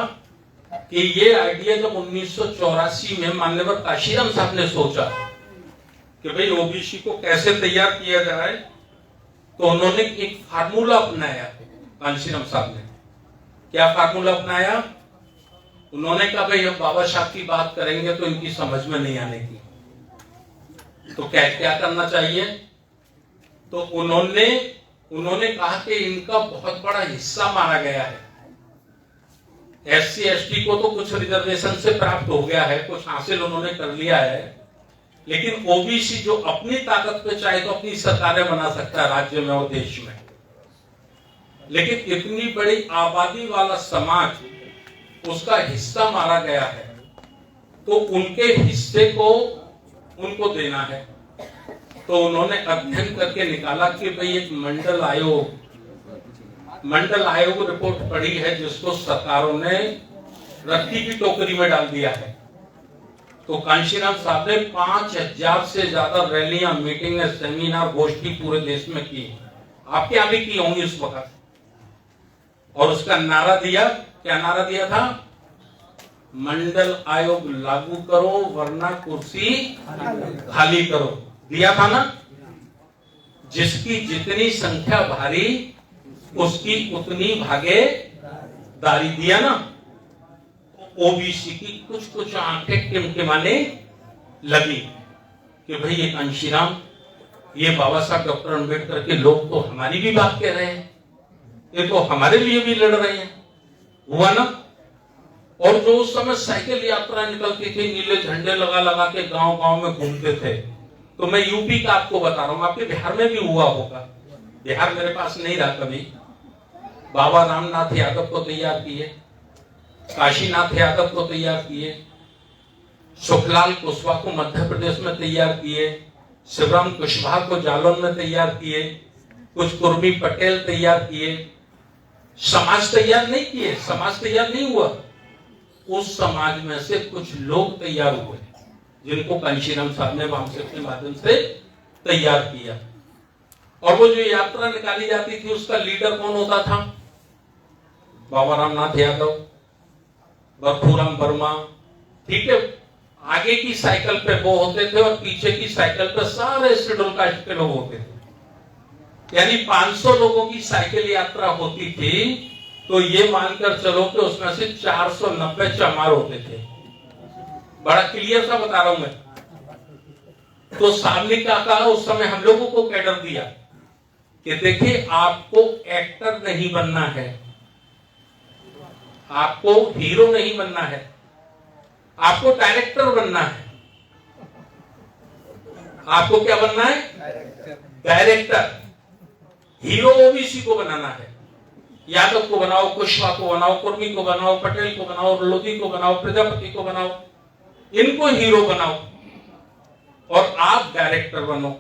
कि ये आइडिया जब 1984 में मान्यवर काशीराम साहब ने सोचा कि भाई ओबीसी को कैसे तैयार किया जाए, तो उन्होंने एक फार्मूला अपनाया। काशीराम साहब ने क्या फार्मूला अपनाया? उन्होंने कहा भाई हम बाबा साहब की बात करेंगे तो इनकी समझ में नहीं आने की, तो क्या करना चाहिए? तो उन्होंने कहा कि इनका बहुत बड़ा हिस्सा माना गया है। SC ST को तो कुछ रिजर्वेशन से प्राप्त हो गया है, कुछ हासिल उन्होंने कर लिया है, लेकिन ओबीसी जो अपनी ताकत पे चाहे तो अपनी सरकारें बना सकता है राज्य में और देश में, लेकिन इतनी बड़ी आबादी वाला समाज उसका हिस्सा मारा गया है, तो उनके हिस्से को उनको देना है। तो उन्होंने अध्ययन करके निकाला कि भाई एक मंडल आयोग रिपोर्ट पड़ी है जिसको सरकारों ने रद्दी की टोकरी में डाल दिया है। तो कांशीराम साहब ने 5000 से ज्यादा रैलियां, मीटिंग, सेमिनार, गोष्ठी पूरे देश में की, आपके यहां भी की होंगी उस वक्त। और उसका नारा दिया, क्या नारा दिया था? मंडल आयोग लागू करो वरना कुर्सी खाली करो। दिया था ना? जिसकी जितनी संख्या भारी उसकी उतनी भागीदारी, दिया ना? ओबीसी की कुछ कुछ आंखें टिमटिमाने लगी कि भाई ये कांशीराम, ये बाबा साहब डॉक्टर अंबेडकर के लोग तो हमारी भी बात कह रहे हैं, ये तो हमारे लिए भी लड़ रहे हैं। हुआ ना? और जो उस समय साइकिल यात्रा निकलती थी, नीले झंडे लगा लगा के गांव गांव में घूमते थे, तो मैं यूपी का आपको बता रहा हूं, आपके बिहार में भी हुआ होगा। बिहार मेरे पास नहीं रहा कभी। बाबा रामनाथ यादव को तैयार किए, काशीनाथ यादव को तैयार किए, सुखलाल कुशवाहा को मध्य प्रदेश में तैयार किए, शिवराम कुशवाहा को जालौन में तैयार किए, कुछ कुर्मी पटेल तैयार किए। समाज तैयार नहीं किए, समाज तैयार नहीं हुआ। उस समाज में से कुछ लोग तैयार हुए जिनको कांशीराम साहब ने वामसेप के माध्यम से तैयार किया। और वो जो यात्रा निकाली जाती थी उसका लीडर कौन होता था? बाबा रामनाथ यादव, बरखूराम वर्मा, ठीक है। आगे की साइकिल पे वो होते थे और पीछे की साइकिल पे सारे शेड्यूल कास्ट के लोग होते थे। यानी 500 लोगों की साइकिल यात्रा होती थी, तो ये मानकर चलो कि उसमें से 490 चमार होते थे। बड़ा क्लियर सा बता रहा हूं मैं। तो साहब ने क्या कहा उस समय हम लोगों को कैडर दिया कि देखिए आपको एक्टर नहीं बनना है, आपको हीरो नहीं बनना है, आपको डायरेक्टर बनना है। आपको क्या बनना है? डायरेक्टर। हीरो ओबीसी को बनाना है। यादव को बनाओ, कुशवाहा को बनाओ, कुर्मी को बनाओ, पटेल को बनाओ, लोधी को बनाओ, प्रजापति को बनाओ, इनको हीरो बनाओ और आप डायरेक्टर बनो।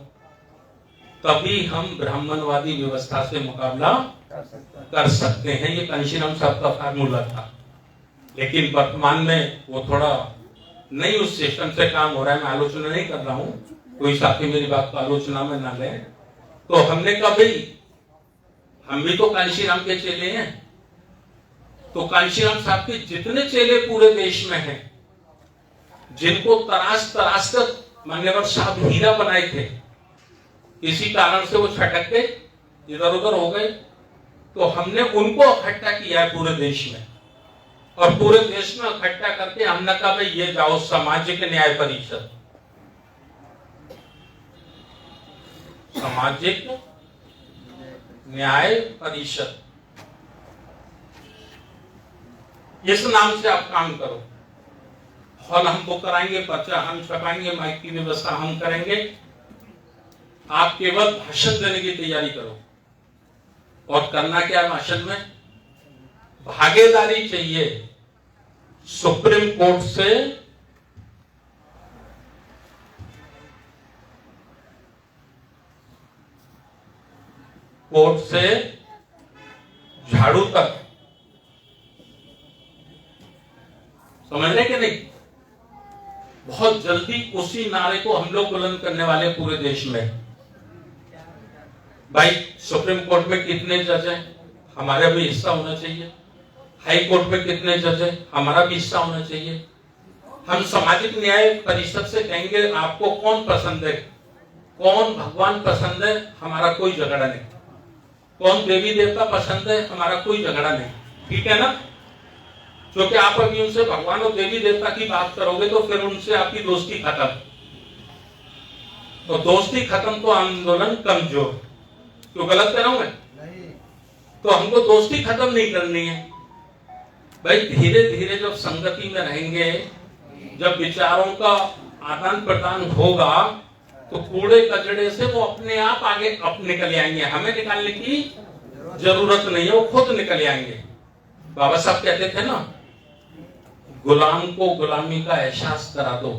तभी हम ब्राह्मणवादी व्यवस्था से मुकाबला कर सकते हैं। ये कांशीराम साहब का फार्मूला था। लेकिन वर्तमान में वो थोड़ा नहीं उस सिस्टम से काम हो रहा है। मैं आलोचना नहीं कर रहा हूं, कोई साथी मेरी बात को आलोचना में ना ले। तो हमने कहा भाई हम भी तो कांशीराम के चेले हैं, तो कांशीराम साहब के जितने चेले पूरे देश में हैं, जिनको तराश तराश कर मान्यवर साहब हीरा बनाए थे, इसी कारण से वो छटक के इधर उधर हो गए, तो हमने उनको इकट्ठा किया है पूरे देश में। और पूरे देश में इकट्ठा करके हमने कहा भाई ये जाओ सामाजिक न्याय परिषद, सामाजिक न्याय परिषद, इस नाम से आप काम करो। हॉल हम बुक कराएंगे, पर्चा हम छपाएंगे, माइक की व्यवस्था हम करेंगे, आप केवल भाषण देने की तैयारी करो। और करना क्या है भाषण में? भागीदारी चाहिए सुप्रीम कोर्ट से झाड़ू तक। समझ रहे कि नहीं? बहुत जल्दी उसी नारे को हम लोग बुलंद करने वाले पूरे देश में। भाई सुप्रीम कोर्ट में कितने जज हैं? हमारा भी हिस्सा होना चाहिए। हाई कोर्ट में कितने जज हैं? हमारा भी हिस्सा होना चाहिए। हम सामाजिक न्याय परिषद से कहेंगे आपको कौन पसंद है, कौन भगवान पसंद है, हमारा कोई झगड़ा नहीं। कौन देवी देवता पसंद है, हमारा कोई झगड़ा नहीं। ठीक है ना? क्योंकि आप अभी उनसे भगवान और देवी देवता की बात करोगे तो फिर उनसे आपकी दोस्ती खत्म। तो दोस्ती खत्म तो आंदोलन कमजोर। क्यों गलत कह रहा हूं मैं? तो हमको दोस्ती खत्म नहीं करनी है भाई। धीरे धीरे जब संगति में रहेंगे, जब विचारों का आदान प्रदान होगा तो कूड़े कचड़े से वो अपने आप आगे निकल आएंगे, हमें निकालने की जरूरत नहीं है, वो खुद निकल आएंगे। बाबा साहब कहते थे ना, गुलाम को गुलामी का एहसास करा दो,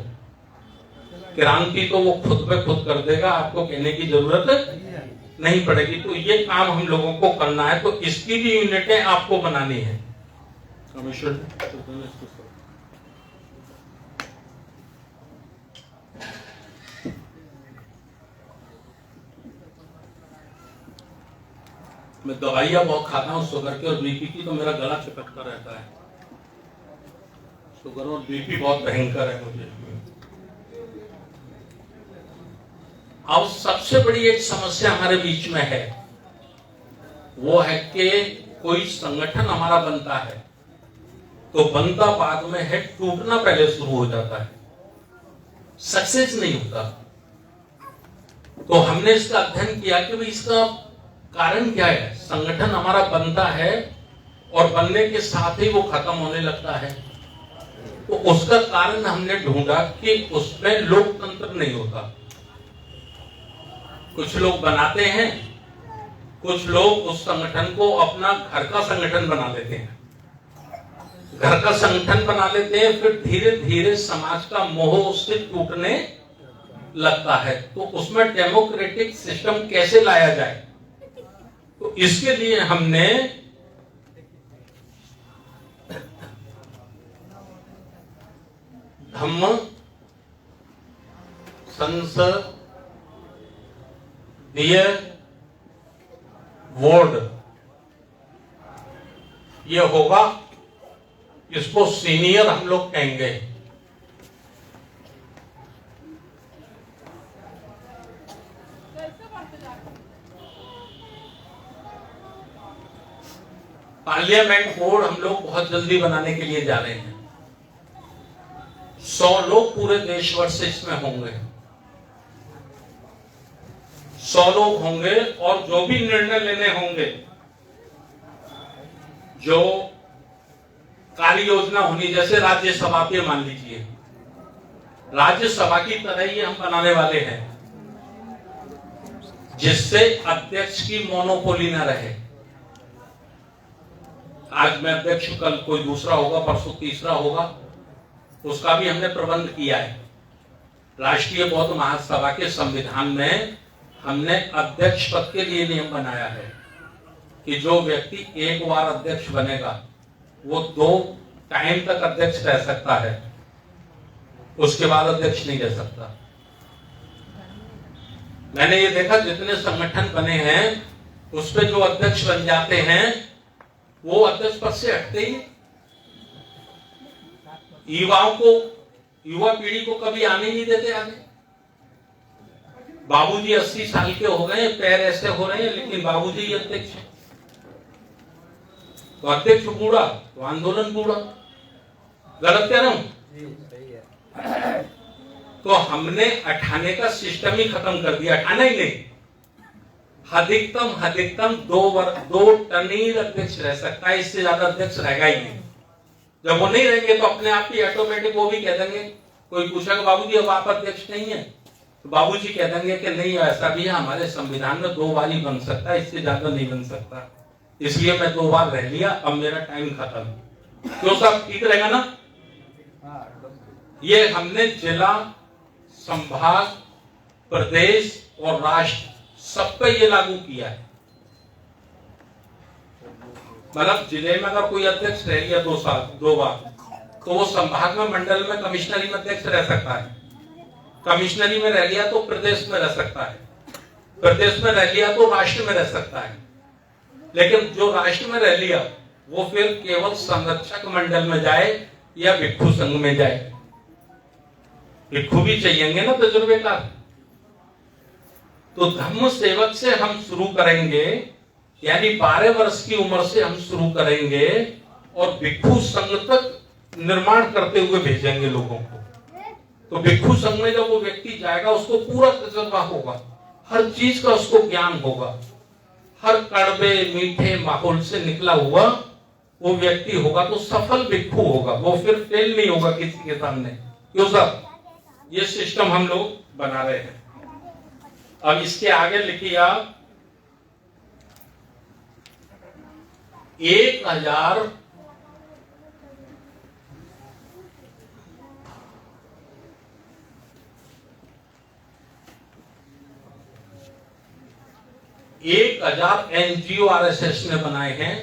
क्रांति तो वो खुद पे खुद कर देगा, आपको कहने की जरूरत नहीं पड़ेगी। तो ये काम हम लोगों को करना है, तो इसकी भी यूनिटें आपको बनानी है। मैं दवाइयां बहुत खाता हूँ शुगर की और बीपी की, तो मेरा गला चिपकता रहता है। शुगर और बीपी बहुत भयंकर है मुझे। अब सबसे बड़ी एक समस्या हमारे बीच में है, वो है कि कोई संगठन हमारा बनता है तो बनता बाद में है, टूटना पहले शुरू हो जाता है, सक्सेस नहीं होता। तो हमने इसका अध्ययन किया कि भाई इसका कारण क्या है। संगठन हमारा बनता है और बनने के साथ ही वो खत्म होने लगता है, तो उसका कारण हमने ढूंढा कि उसमें लोकतंत्र नहीं होता। कुछ लोग बनाते हैं, कुछ लोग उस संगठन को अपना घर का संगठन बना लेते हैं, घर का संगठन बना लेते हैं, फिर धीरे धीरे समाज का मोह उससे टूटने लगता है। तो उसमें डेमोक्रेटिक सिस्टम कैसे लाया जाए, तो इसके लिए हमने धम्म संसदीय बोर्ड ये होगा, इसको सीनियर हम लोग कहेंगे। पार्लियामेंट बोर्ड हम लोग बहुत जल्दी बनाने के लिए जा रहे हैं। 100 लोग पूरे देश भर से इसमें होंगे, 100 लोग होंगे, और जो भी निर्णय लेने होंगे, जो कार्य योजना होनी, जैसे राज्यसभा पे मान लीजिए, राज्यसभा की तरह ही हम बनाने वाले हैं, जिससे अध्यक्ष की मोनोपोली न रहे। आज मैं अध्यक्ष, कल कोई दूसरा होगा, परसों तीसरा होगा, उसका भी हमने प्रबंध किया है। राष्ट्रीय बौद्ध महासभा के संविधान में हमने अध्यक्ष पद के लिए नियम बनाया है कि जो व्यक्ति एक बार अध्यक्ष बनेगा वो 2 टाइम तक अध्यक्ष रह सकता है, उसके बाद अध्यक्ष नहीं रह सकता। मैंने ये देखा जितने संगठन बने हैं उस पे जो अध्यक्ष बन जाते हैं वो अध्यक्ष पद से हटते ही। युवा पीढ़ी को कभी आने नहीं देते आगे। बाबूजी 80 साल के हो गए, पैर ऐसे हो रहे हैं, लेकिन बाबूजी ही अध्यक्ष है। तो अध्यक्ष बूढ़ा तो आंदोलन बूढ़ा। गलत कह रहा हूं? तो हमने हटाने का सिस्टम ही खत्म कर दिया। हटाना ही नहीं, अधिकतम 2 टर्नीर अध्यक्ष रह सकता है, इससे ज्यादा अध्यक्ष रहेगा ही नहीं। जब वो नहीं रहेंगे तो अपने आप ही ऑटोमेटिक वो भी कह देंगे, कोई पूछेगा बाबूजी अब आप अध्यक्ष नहीं है, तो बाबूजी कह देंगे कि नहीं ऐसा भी है, हमारे संविधान में 2 बार ही बन सकता है, इससे ज्यादा नहीं बन सकता, इसलिए मैं 2 बार रह लिया, अब मेरा टाइम खत्म। क्यों साहब, ठीक रहेगा ना? ये हमने जिला, संभाग, प्रदेश और राष्ट्र सब पे ये लागू किया है। मतलब जिले में अगर कोई अध्यक्ष रह गया 2 बार, तो वो संभाग में, मंडल में, कमिश्नरी में अध्यक्ष रह सकता है। कमिश्नरी में रह लिया तो प्रदेश में रह सकता है, प्रदेश में रह लिया तो राष्ट्र में रह सकता है। लेकिन जो राष्ट्र में रह लिया वो फिर केवल संरक्षक मंडल में जाए या भिक्षु संघ में जाए। भिक्षु भी चाहिएंगे ना तजुर्बेकार। तो धम्म सेवक से हम शुरू करेंगे, यानी 12 वर्ष की उम्र से हम शुरू करेंगे और भिक्षु संघ तक निर्माण करते हुए भेजेंगे लोगों को। तो भिक्षु संघ में जब वो व्यक्ति जाएगा उसको पूरा तजुर्बा होगा, हर चीज का उसको ज्ञान होगा, हर कड़वे मीठे माहौल से निकला हुआ वो व्यक्ति होगा, तो सफल भिक्षु होगा, वो फिर फेल नहीं होगा किसी के सामने। क्यों साहब? ये सिस्टम हम लोग बना रहे हैं। अब इसके आगे लिखिए आप 1000 एनजीओ आरएसएस ने बनाए हैं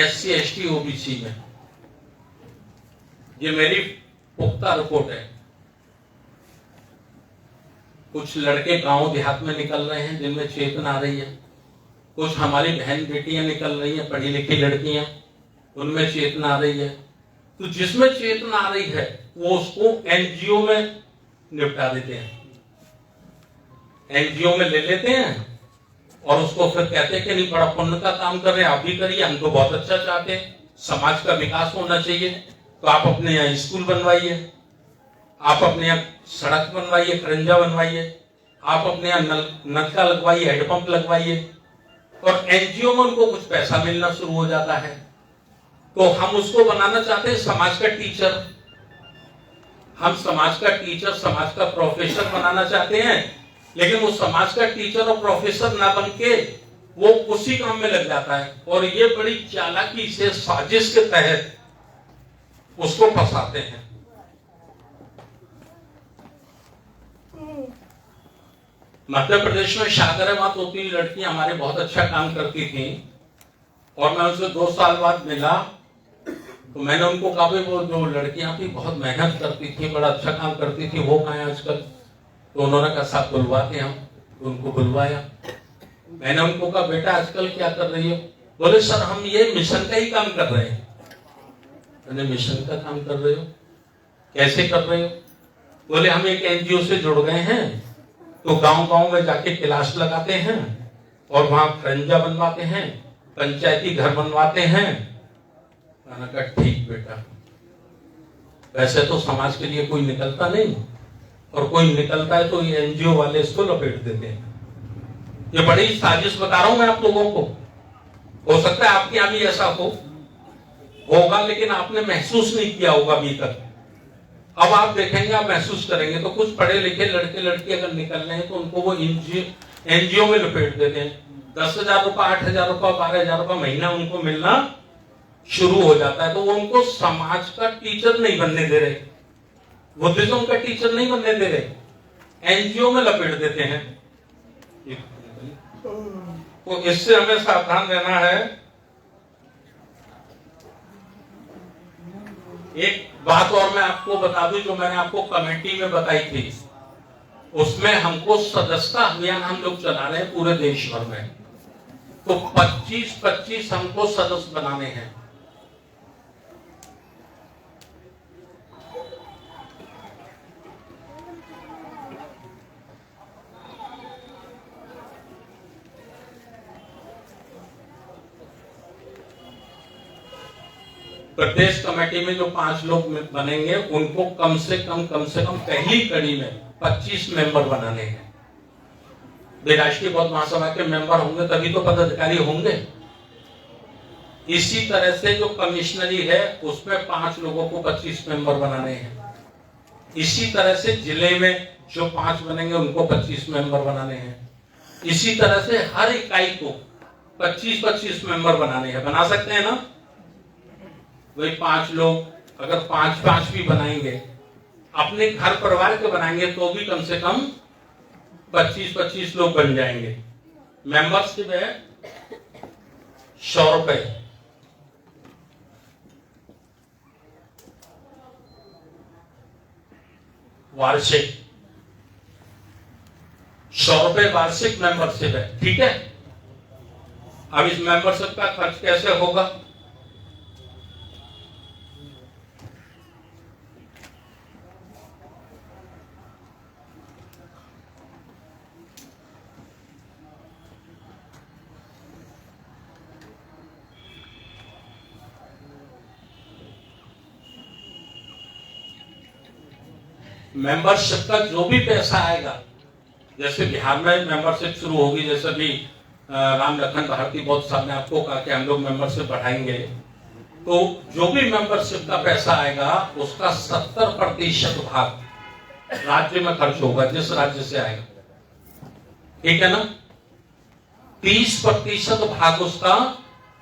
SC ST OBC में। ये मेरी पुख्ता रिपोर्ट है। कुछ लड़के गांव देहात में निकल रहे हैं जिनमें चेतना आ रही है, कुछ हमारी बहन बेटियां निकल रही हैं, पढ़ी लिखी लड़कियां, उनमें चेतना आ रही है। तो जिसमें चेतना आ रही है वो उसको एनजीओ में निपटा देते हैं, एनजीओ में ले लेते हैं और उसको फिर कहते हैं कि नहीं बड़ा पुण्य का काम कर रहे हैं, आप भी करिए, हम तो बहुत अच्छा चाहते हैं, समाज का विकास होना चाहिए, तो आप अपने यहाँ स्कूल बनवाइए, आप अपने यहाँ सड़क बनवाइए, खरंजा बनवाइए, आप अपने यहाँ नलका लगवाइए, हेडपंप लगवाइए, और एनजीओ में उनको कुछ पैसा मिलना शुरू हो जाता है। तो हम उसको बनाना चाहते हैं समाज का टीचर, हम समाज का टीचर, समाज का प्रोफेसर बनाना चाहते हैं, लेकिन वो समाज का टीचर और प्रोफेसर ना बन के वो उसी काम में लग जाता है, और ये बड़ी चालाकी से साजिश के तहत उसको फंसाते हैं। मध्य प्रदेश में शागर माँ 2-3 लड़कियां हमारे बहुत अच्छा काम करती थी, और मैं उनसे 2 साल बाद मिला तो मैंने उनको कहा वो जो लड़कियां थी बहुत मेहनत करती थी, बड़ा अच्छा काम करती थी, वो कहाँ है आजकल? तो उन्होंने कहा साहब बुलवाते हम, तो उनको बुलवाया। मैंने उनको कहा बेटा आजकल क्या कर रही हो? बोले सर हम ये मिशन का ही काम कर रहे हैं। मैंने मिशन का काम कर रहे हो? कैसे कर रहे हो? बोले हम एक एनजीओ से जुड़ गए हैं, तो गांव-गांव में जाके क्लास लगाते हैं और वहां खरंजा बनवाते हैं, पंचायती घर बनवाते हैं। मैंने कहा ठीक बेटा, वैसे तो समाज के लिए कोई निकलता नहीं, और कोई निकलता है तो ये एनजीओ वाले इसको लपेट देते हैं। ये बड़ी साजिश बता रहा हूं मैं आप लोगों को। हो सकता है आपके यहां भी ऐसा होगा, लेकिन आपने महसूस नहीं किया होगा अभी तक। अब आप देखेंगे, आप महसूस करेंगे। तो कुछ पढ़े लिखे लड़के लड़की अगर निकल रहे हैं तो उनको वो एनजीओ में लपेट देते हैं। 10,000 रुपए, 8,000 रुपए, 12,000 रुपए महीना उनको मिलना शुरू हो जाता है। तो वो उनको समाज का टीचर नहीं बनने दे रहे, बुद्धिज्म का टीचर नहीं बनने दे रहे, एनजीओ में लपेट देते हैं। तो इससे हमें सावधान रहना है। एक बात और मैं आपको बता दूं, जो मैंने आपको कमेटी में बताई थी, उसमें हमको सदस्यता अभियान हम लोग चला रहे हैं पूरे देश भर में। तो 25-25 हमको सदस्य बनाने हैं। प्रदेश कमेटी में जो 5 लोग बनेंगे उनको कम से कम पहली कड़ी में 25 मेंबर बनाने हैं। राष्ट्रीय बौद्ध महासभा के मेंबर होंगे तभी तो पदाधिकारी होंगे। इसी तरह से जो कमिश्नरी है उसमें 5 लोगों को 25 मेंबर बनाने हैं। इसी तरह से जिले में जो 5 बनेंगे उनको 25 मेंबर बनाने हैं। इसी तरह से हर इकाई को 25-25 मेंबर बनाने हैं। बना सकते हैं ना? वही 5 लोग अगर 5-5 भी बनाएंगे, अपने घर परिवार के बनाएंगे तो भी कम से कम 25-25 लोग बन जाएंगे। मेंबरशिप है 100 रुपए। वार्षिक 100 रुपए वार्षिक मेंबरशिप है, ठीक है। अब इस मेंबरशिप का खर्च कैसे होगा? मेंबरशिप का जो भी पैसा आएगा, जैसे बिहार में मेंबरशिप शुरू होगी, जैसे भी राम लखन भारती बौद्ध साहब ने आपको कहा कि हम लोग मेंबरशिप बढ़ाएंगे, तो जो भी मेंबरशिप का पैसा आएगा उसका 70% भाग राज्य में खर्च होगा, जिस राज्य से आएगा, ठीक है ना। 30% भाग उसका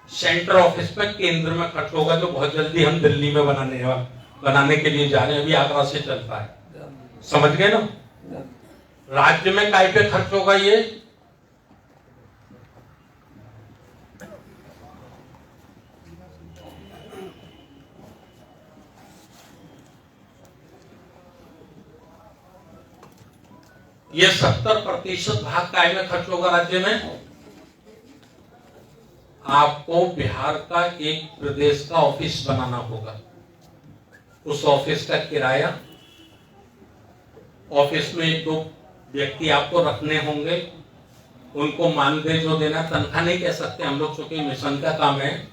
सेंट्रल ऑफिस में, केंद्र में खर्च होगा, जो बहुत जल्दी हम दिल्ली में बनाने के लिए जा रहे हैं, अभी आगरा से चलता है, समझ गए ना। राज्य में काय पे खर्च होगा ये 70% भाग काय में खर्च होगा राज्य में। आपको बिहार का एक प्रदेश का ऑफिस बनाना होगा, उस ऑफिस का किराया, ऑफिस में 2 व्यक्ति आपको रखने होंगे, उनको मानदेय जो देना, तनख्वाह नहीं कह सकते हम लोग, चूंकि मिशन का काम है,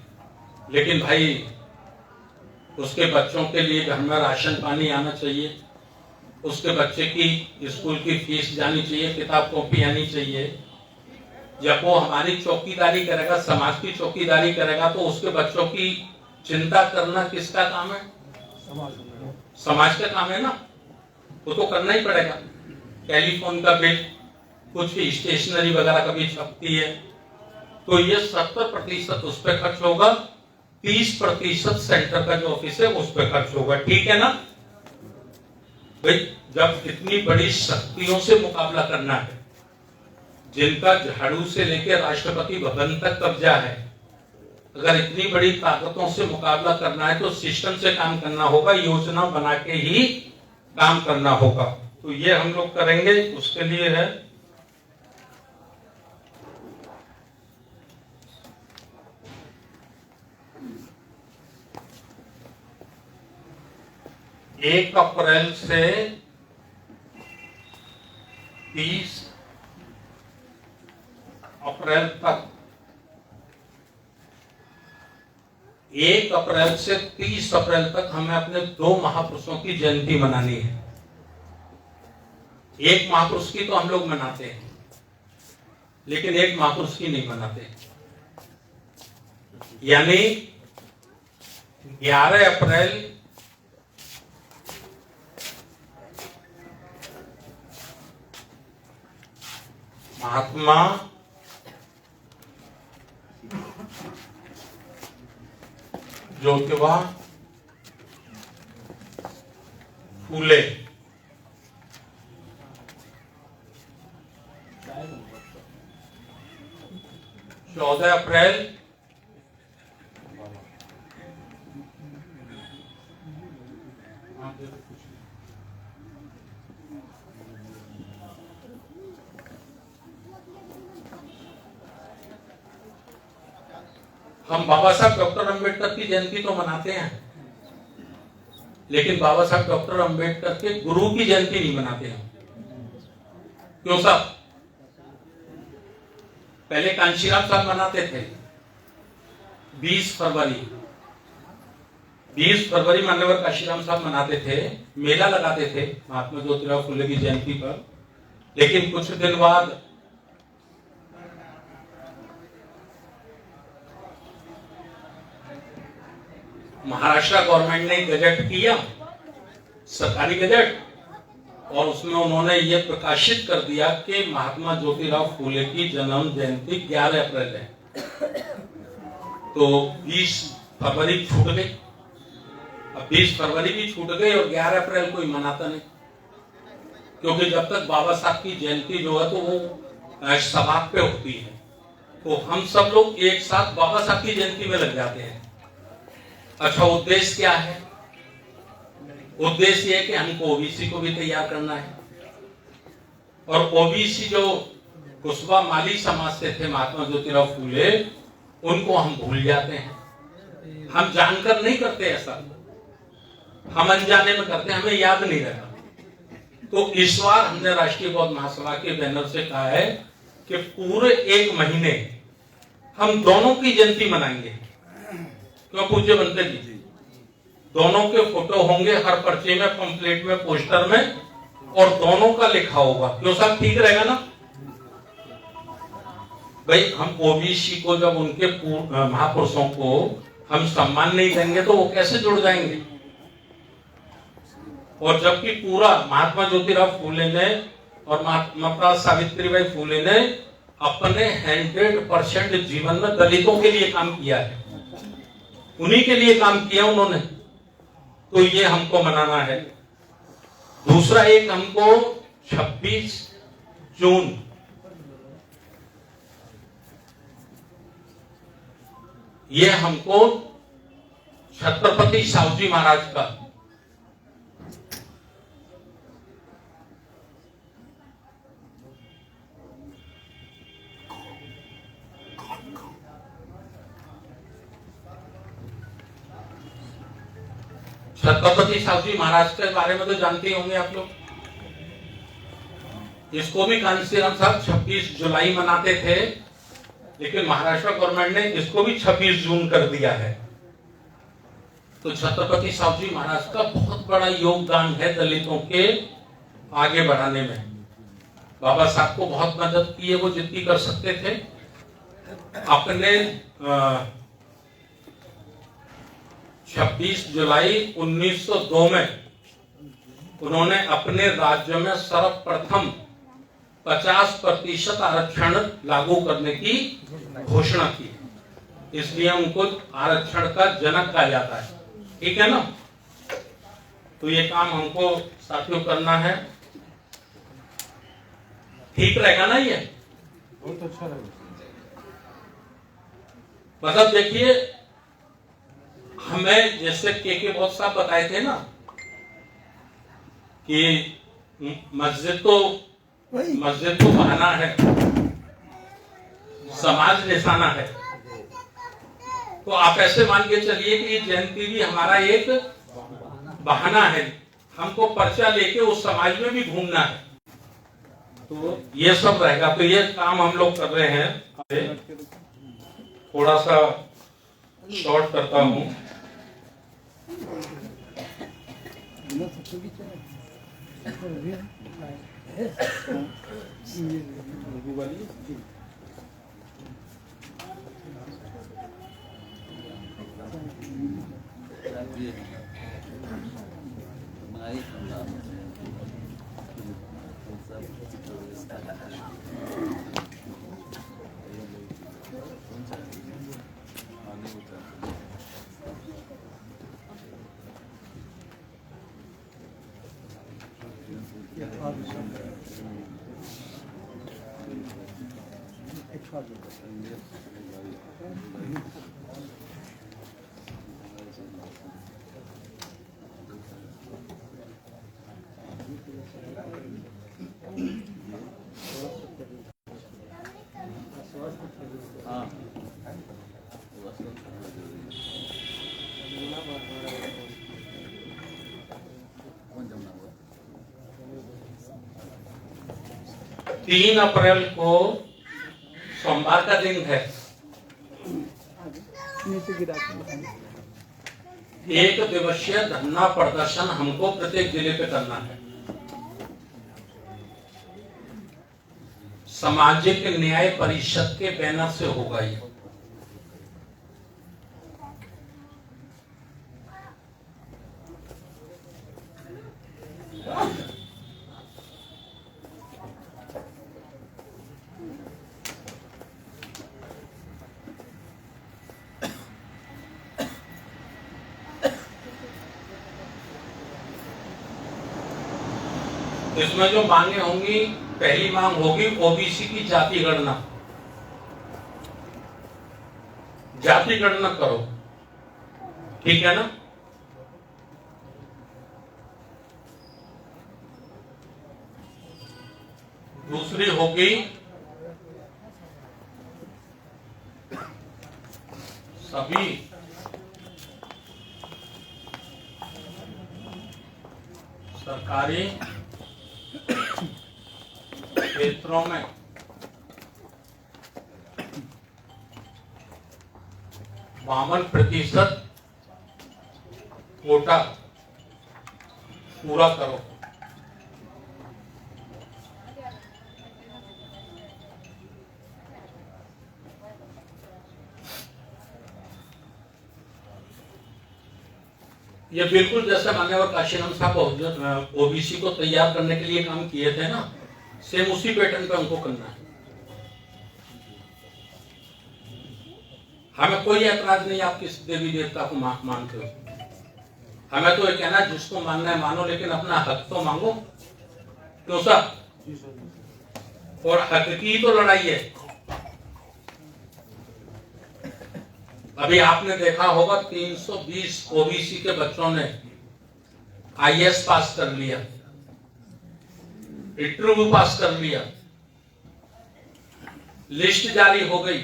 लेकिन भाई उसके बच्चों के लिए घर में राशन पानी आना चाहिए, उसके बच्चे की स्कूल की फीस जानी चाहिए, किताब कॉपी आनी चाहिए। जब वो हमारी चौकीदारी करेगा, समाज की चौकीदारी करेगा, तो उसके बच्चों की चिंता करना किसका काम है? समाज का काम है ना, वो तो करना ही पड़ेगा। टेलीफोन का बिल, कुछ स्टेशनरी वगैरह कभी छपती है, तो ये 70% उस पर खर्च होगा, 30% सेंटर का जो ऑफिस है उस पर खर्च होगा, ठीक है ना भाई। जब इतनी बड़ी शक्तियों से मुकाबला करना है, जिनका झाड़ू से लेकर राष्ट्रपति भवन तक कब्जा है, अगर इतनी बड़ी ताकतों से मुकाबला करना है तो सिस्टम से काम करना होगा, योजना बना के ही काम करना होगा। तो ये हम लोग करेंगे, उसके लिए है एक अप्रैल से 30 अप्रैल तक, 1 अप्रैल से 30 अप्रैल तक हमें अपने 2 महापुरुषों की जयंती मनानी है। एक महापुरुष की तो हम लोग मनाते हैं, लेकिन एक महापुरुष की नहीं मनाते। यानी 11 अप्रैल महात्मा ज्योतिबा फूले, 14 अप्रैल हम बाबा साहब डॉक्टर अंबेडकर की जयंती तो मनाते हैं, लेकिन बाबा साहब डॉक्टर अंबेडकर के गुरु की जयंती नहीं मनाते हैं। क्यों साहब? पहले कांशीराम साहब मनाते थे 20 फरवरी मान्यवर कांशीराम साहब मनाते थे, मेला लगाते थे महात्मा ज्योतिराव फुले की जयंती पर। लेकिन कुछ दिन बाद महाराष्ट्र गवर्नमेंट ने गजट किया, सरकारी गजट, और उसमें उन्होंने ये प्रकाशित कर दिया कि महात्मा ज्योतिराव फूले की जन्म जयंती 11 अप्रैल है। तो 20 फरवरी छूट गई। अब 20 फरवरी भी छूट गई और 11 अप्रैल कोई मनाता नहीं, क्योंकि जब तक बाबा साहब की जयंती जो है तो वो समाप्त पे होती है, तो हम सब लोग एक साथ बाबा साहब की जयंती में लग जाते हैं। अच्छा, उद्देश्य क्या है? उद्देश्य है कि हमको ओबीसी को भी तैयार करना है, और ओबीसी जो कुशवा माली समाज से थे महात्मा ज्योतिराव फूले, उनको हम भूल जाते हैं। हम जानकर नहीं करते ऐसा, हम अनजाने में करते हैं, हमें याद नहीं रहता। तो इस बार हमने राष्ट्रीय बौद्ध महासभा के बैनर से कहा है कि पूरे 1 महीने हम दोनों की जयंती मनाएंगे। क्यों पूज्य बनते जी? दोनों के फोटो होंगे हर पर्चे में, पंपलेट में, पोस्टर में, और दोनों का लिखा होगा। क्यों साहब? ठीक रहेगा ना भाई? हम ओबीसी को जब उनके महापुरुषों को हम सम्मान नहीं देंगे तो वो कैसे जुड़ जाएंगे? और जबकि पूरा महात्मा ज्योतिराव फूले ने और माता सावित्रीबाई फूले ने अपने 100% जीवन में दलितों के लिए काम किया है, उन्हीं के लिए काम किया उन्होंने, तो ये हमको मनाना है। दूसरा एक हमको 26 जून ये हमको छत्रपति साहूजी महाराज का छत्रपति साहूजी महाराज के बारे में तो जानते ही होंगे आप लोग। इसको भी कांशीराम साहब 26 जुलाई मनाते थे, लेकिन महाराष्ट्र गवर्नमेंट ने इसको भी 26 जून कर दिया है। तो छत्रपति साहूजी महाराज का बहुत बड़ा योगदान है दलितों के आगे बढ़ाने में। बाबा साहब को बहुत मदद की है वो जितनी कर सकते थे। अपने 26 जुलाई 1902 में उन्होंने अपने राज्य में सर्वप्रथम 50% आरक्षण लागू करने की घोषणा की, इसलिए उनको आरक्षण का जनक कहा जाता है। ठीक है ना? तो ये काम हमको साथियों करना है। ठीक रहेगा ना? ये बहुत अच्छा रहेगा। मतलब देखिए, हमें जैसे के बहुत साहब बताए थे ना कि मस्जिद तो बहाना है, समाज निशाना है। तो आप ऐसे मान के चलिए कि जयंती भी हमारा एक बहाना है, हमको पर्चा लेके उस समाज में भी घूमना है। तो ये सब रहेगा। तो ये काम हम लोग कर रहे हैं। थोड़ा सा शॉर्ट करता हूं। तीन अप्रैल को सोमवार का दिन है। एक दिवसीय धरना प्रदर्शन हमको प्रत्येक जिले पे करना है। सामाजिक न्याय परिषद के बैनर से होगा ये। इसमें जो मांगे होंगी, पहली मांग होगी ओबीसी की जाति गणना। जाति गणना करो, ठीक है ना? दूसरी होगी सभी सरकारी क्षेत्रों में बावन % कोटा पूरा करो। ये बिल्कुल जैसे मान्यवर काशीराम साहब ओबीसी को तैयार करने के लिए काम किए थे ना, सेम उसी पैटर्न पे हमको करना है। हमें कोई ऐतराज नहीं आप किस देवी देवता को मानते हो, हमें तो ये कहना है जिसको मानना है मानो, लेकिन अपना हक तो मांगो। क्यों सर? और हक की तो लड़ाई है। अभी आपने देखा होगा 320 ओबीसी के बच्चों ने आईएएस पास कर लिया, इंटरव्यू पास कर लिया, लिस्ट जारी हो गई,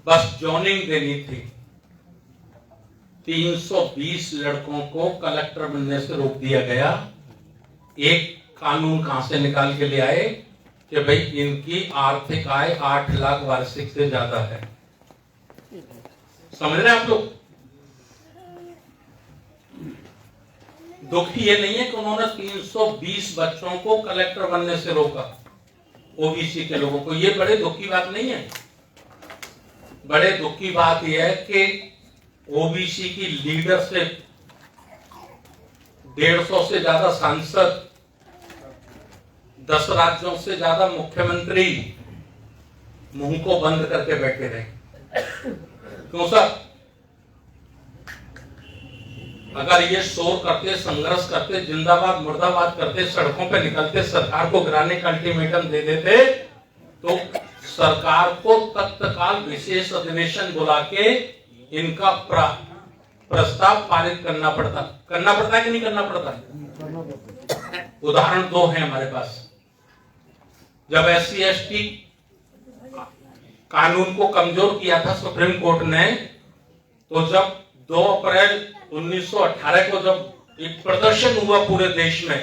बस जॉइनिंग देनी थी। 320 लड़कों को कलेक्टर बनने से रोक दिया गया। एक कानून कहां से निकाल के ले आए कि भाई इनकी आर्थिक आय 8 लाख वार्षिक से ज्यादा है। समझ रहे हैं आप लोग? दुख ये नहीं है कि उन्होंने 320 बच्चों को कलेक्टर बनने से रोका, ओबीसी के लोगों को। ये बड़े दुख की बात नहीं है। बड़े दुख की बात यह है कि ओबीसी की लीडरशिप, 150 से ज्यादा सांसद, 10 राज्यों से ज्यादा मुख्यमंत्री मुंह को बंद करके बैठे रहे। क्यों सर? अगर ये शोर करते, संघर्ष करते, जिंदाबाद मुर्दाबाद करते, सड़कों पे निकलते, सरकार को गिराने का अल्टीमेटम दे देते, तो सरकार को तत्काल विशेष अधिवेशन बुला के इनका प्रस्ताव पारित करना पड़ता है कि नहीं करना पड़ता? उदाहरण 2 है हमारे पास। जब SC/ST कानून को कमजोर किया था सुप्रीम कोर्ट ने, तो जब 2 अप्रैल 1918 को जब एक प्रदर्शन हुआ पूरे देश में,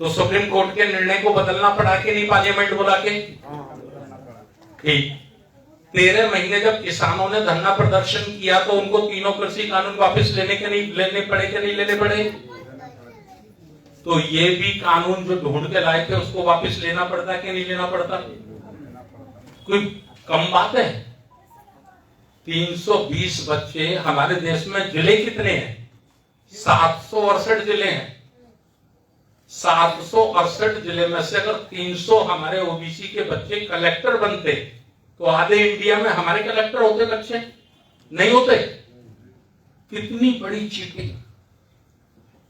तो सुप्रीम कोर्ट के निर्णय को बदलना पड़ा कि नहीं पार्लियामेंट बुला के? ठीक। 13 महीने जब किसानों ने धरना प्रदर्शन किया तो उनको तीनों कृषि कानून वापस लेने पड़े कि नहीं लेने पड़े? तो ये भी कानून जो ढूंढ के लाए थे उसको वापस लेना पड़ता कि नहीं लेना पड़ता? कोई कम बात है? 320 बच्चे, हमारे देश में जिले कितने हैं? 768 जिले हैं। 768 जिले में से अगर 300 हमारे ओबीसी के बच्चे कलेक्टर बनते तो आधे इंडिया में हमारे कलेक्टर होते बच्चे? नहीं होते। कितनी बड़ी चीटिंग,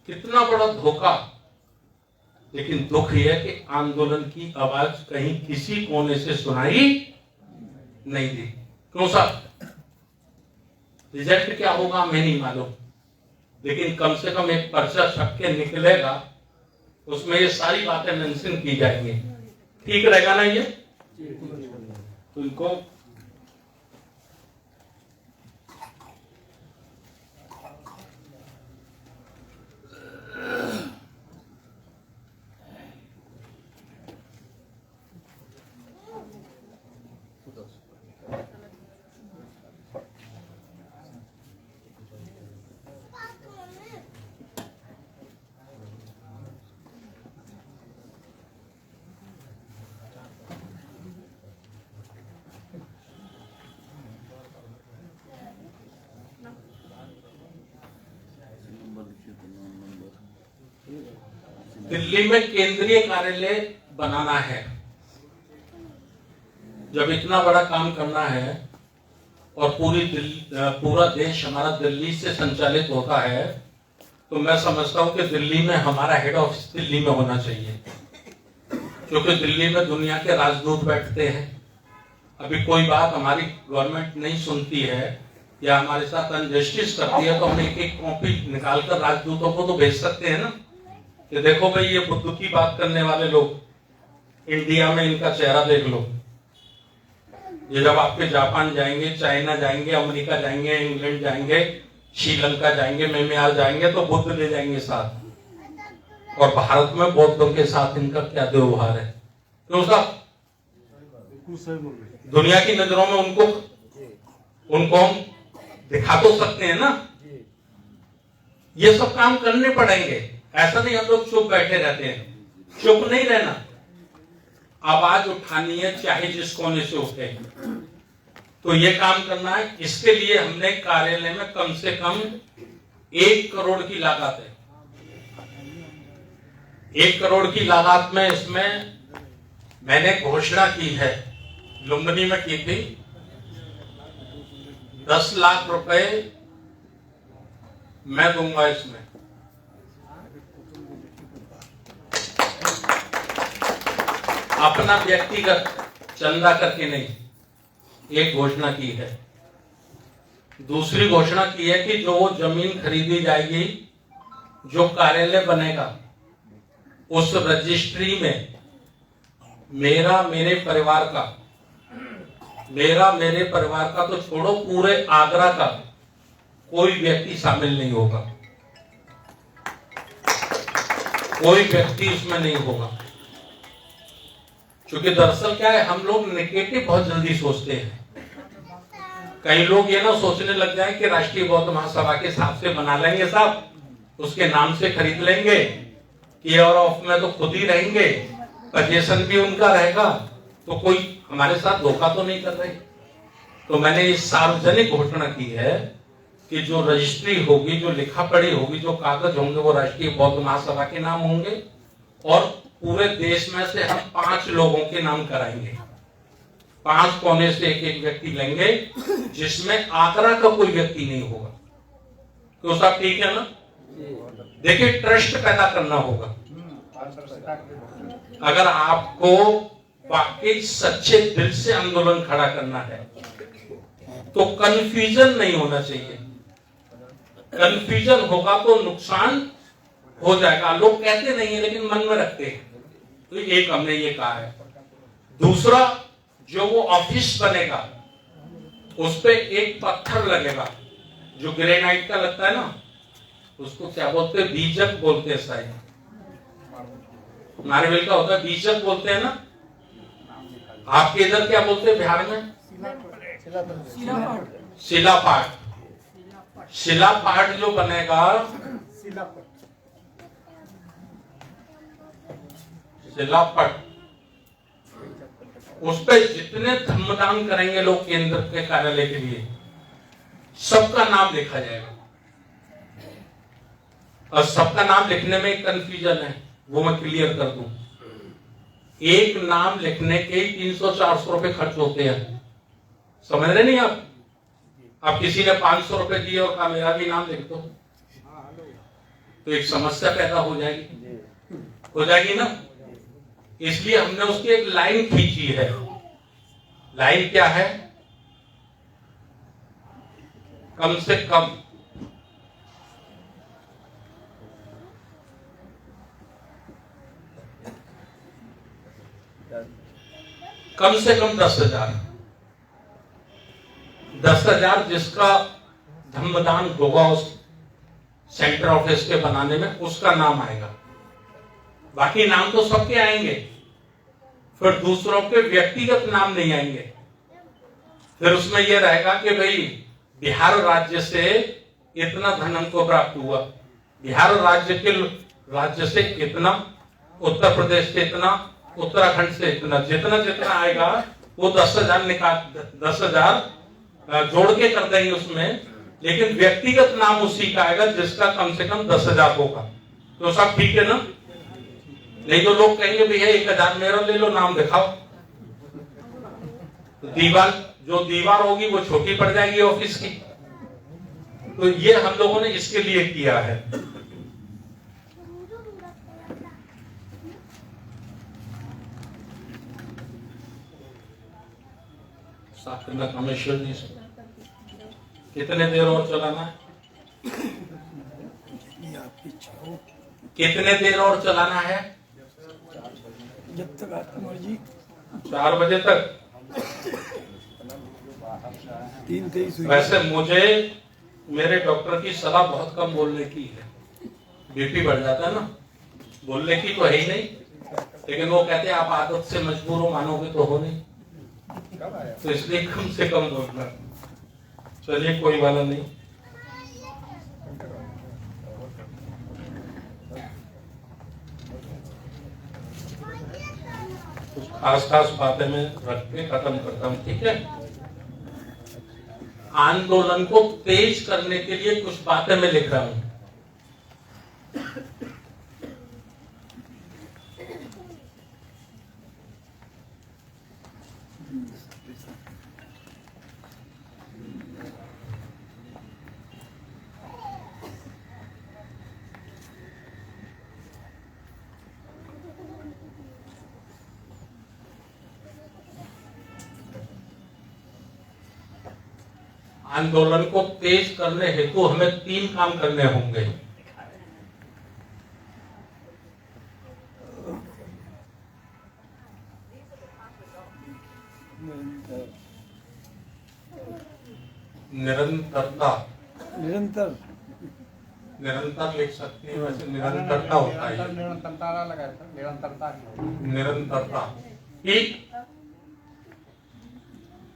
कितना बड़ा धोखा। लेकिन दुख यह है कि आंदोलन की आवाज कहीं किसी कोने से सुनाई नहीं दी। क्यों साहब? रिजल्ट क्या होगा हमें नहीं मालूम, लेकिन कम से कम एक पर्चा छप के निकलेगा, उसमें ये सारी बातें मेंशन की जाएंगी। ठीक रहेगा ना ये? उनको दिल्ली में केंद्रीय कार्यालय बनाना है। जब इतना बड़ा काम करना है और पूरा देश हमारा दिल्ली से संचालित होता है, तो मैं समझता हूं कि दिल्ली में हमारा हेड ऑफिस दिल्ली में होना चाहिए, क्योंकि दिल्ली में दुनिया के राजदूत बैठते हैं। अभी कोई बात हमारी गवर्नमेंट नहीं सुनती है या हमारे साथ अनजस्टिस करती है, तो हम एक कॉपी निकालकर राजदूतों को तो भेज सकते हैं ना, कि देखो भाई ये बुद्ध की बात करने वाले लोग इंडिया में, इनका चेहरा देख लो। ये जब आपके जापान जाएंगे, चाइना जाएंगे, अमेरिका जाएंगे, इंग्लैंड जाएंगे, श्रीलंका जाएंगे, म्यांमार जाएंगे, तो बुद्ध ले जाएंगे साथ। और भारत में बौद्धों के साथ इनका क्या व्यवहार है? क्यों साहब? दुनिया की नजरों में उनको हम दिखा तो सकते हैं ना। ये सब काम करने पड़ेंगे। ऐसा नहीं हम लोग चुप बैठे रहते हैं। चुप नहीं रहना, आवाज उठानी है, चाहे जिस कोने से उठे। तो ये काम करना है। इसके लिए हमने कार्यालय में कम से कम 1 करोड़ की लागत है। 1 करोड़ की लागत में इसमें मैंने घोषणा की है, लुम्बिनी में की थी, 10 लाख रुपए मैं दूंगा इसमें। अपना व्यक्तिगत चंदा करके नहीं, एक घोषणा की है। दूसरी घोषणा की है कि जो जमीन खरीदी जाएगी, जो कार्यालय बनेगा, उस रजिस्ट्री में मेरा मेरे परिवार का तो छोड़ो, पूरे आगरा का कोई व्यक्ति शामिल नहीं होगा, कोई व्यक्ति उसमें नहीं होगा। क्योंकि दरअसल क्या है, हम लोग नेगेटिव बहुत जल्दी सोचते हैं। कई लोग ये ना सोचने लग जाए कि राष्ट्रीय बौद्ध महासभा के हिसाब से बना लेंगे साहब, उसके नाम से खरीद लेंगे, केयर ऑफ में तो खुद ही रहेंगे, पोजीशन भी उनका रहेगा, तो कोई हमारे साथ धोखा तो नहीं कर रहे। तो मैंने इस सार्वजनिक घोषणा की है कि जो रजिस्ट्री होगी, जो लिखा पढ़ी होगी, जो कागज होंगे, वो राष्ट्रीय बौद्ध महासभा के नाम होंगे, और पूरे देश में से हम 5 लोगों के नाम कराएंगे। 5 कोने से एक व्यक्ति लेंगे, जिसमें आगरा का कोई व्यक्ति नहीं होगा। तो सब ठीक है ना? देखिए, ट्रस्ट पैदा करना होगा। अगर आपको वाकई सच्चे दिल से आंदोलन खड़ा करना है, तो कंफ्यूजन नहीं होना चाहिए। कंफ्यूजन होगा तो नुकसान हो जाएगा। लोग कहते नहीं है, लेकिन मन में रखते हैं। तो एक हमने ये कहा है। दूसरा, जो वो ऑफिस बनेगा, उस पे एक पत्थर लगेगा, जो ग्रेनाइट का लगता है ना, उसको क्या बोलते हैं? बीजक बोलते हैं शायद, नारियल का होता है, बीजक बोलते हैं ना। आपके इधर क्या बोलते हैं बिहार में? शिलापाट। शिलापाट जो बनेगा, शिलापट, उस पर जितने धर्मदान करेंगे लोग केंद्र के कार्यालय के लिए, सबका नाम लिखा जाएगा। और सबका नाम लिखने में कंफ्यूजन है, वो मैं क्लियर कर दूं। एक नाम लिखने के 300-400 रुपए खर्च होते हैं, समझ रहे नहीं आप? अब किसी ने 500 रुपए दिए और कहा मेरा भी नाम लिख दो, तो एक समस्या पैदा हो जाएगी ना। इसलिए हमने उसकी एक लाइन खींची है। लाइन क्या है? कम से कम से कम 10,000 जिसका धर्मदान होगा उस सेंटर ऑफिस के बनाने में, उसका नाम आएगा। बाकी नाम तो सबके आएंगे, फिर दूसरों के व्यक्तिगत नाम नहीं आएंगे। फिर उसमें यह रहेगा कि भाई बिहार राज्य से इतना धन हमको प्राप्त हुआ, बिहार राज्य से इतना, उत्तर प्रदेश से इतना, उत्तराखंड से इतना, जितना आएगा वो 10,000 जोड़ के कर देंगे उसमें। लेकिन व्यक्तिगत नाम उसी का आएगा जिसका कम से कम 10,000 होगा। तो सब ठीक है ना? नहीं तो लोग कहेंगे भैया 1,000 मेरा ले लो, नाम दिखाओ। तो दीवार होगी वो छोटी पड़ जाएगी ऑफिस की। तो ये हम लोगों ने इसके लिए किया है। कामेश्वर जी से कितने देर और चलाना है? कितने देर और चलाना है? जब तक आपकी मर्जी। 4 बजे तक। 3:23। वैसे मुझे मेरे डॉक्टर की सलाह बहुत कम बोलने की है। बीपी बढ़ जाता है ना, बोलने की तो है ही नहीं, लेकिन वो कहते हैं आप आदत से मजबूर हो, मानोगे तो हो नहीं, तो इसलिए कम से कम बोलना। चलिए कोई वाला नहीं। कुछ खास बातें मैं रख के खत्म करता हूँ, ठीक है? आंदोलन को तेज करने के लिए कुछ बातें मैं लिख रहा हूं। आंदोलन को तेज करने हेतु हमें 3 काम करने होंगे। निरंतरता, निरंतर लिख सकते हैं, वैसे निरंतरता होता है, निरंतरता। ठीक,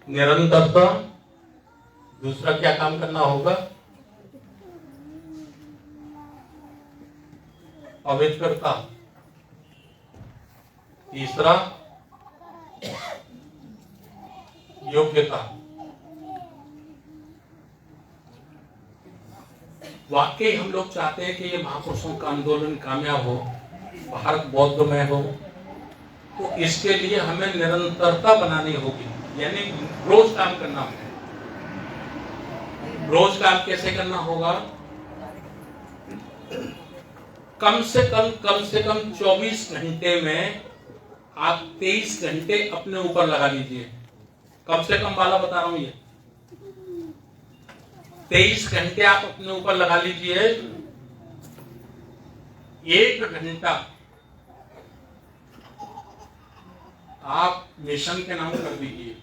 निरंतरता। दूसरा क्या काम करना होगा? पवित्रता। तीसरा योग्यता। वाकई हम लोग चाहते हैं कि ये महापुरुषों का आंदोलन कामयाब हो, भारत बौद्धमय हो, तो इसके लिए हमें निरंतरता बनानी होगी, यानी रोज काम करना होगा। रोज काम कैसे करना होगा? कम से कम 24 घंटे में आप 23 घंटे अपने ऊपर लगा लीजिए। कम से कम वाला बता रहा हूं, ये 23 घंटे आप अपने ऊपर लगा लीजिए। 1 घंटा आप मिशन के नाम कर दीजिए।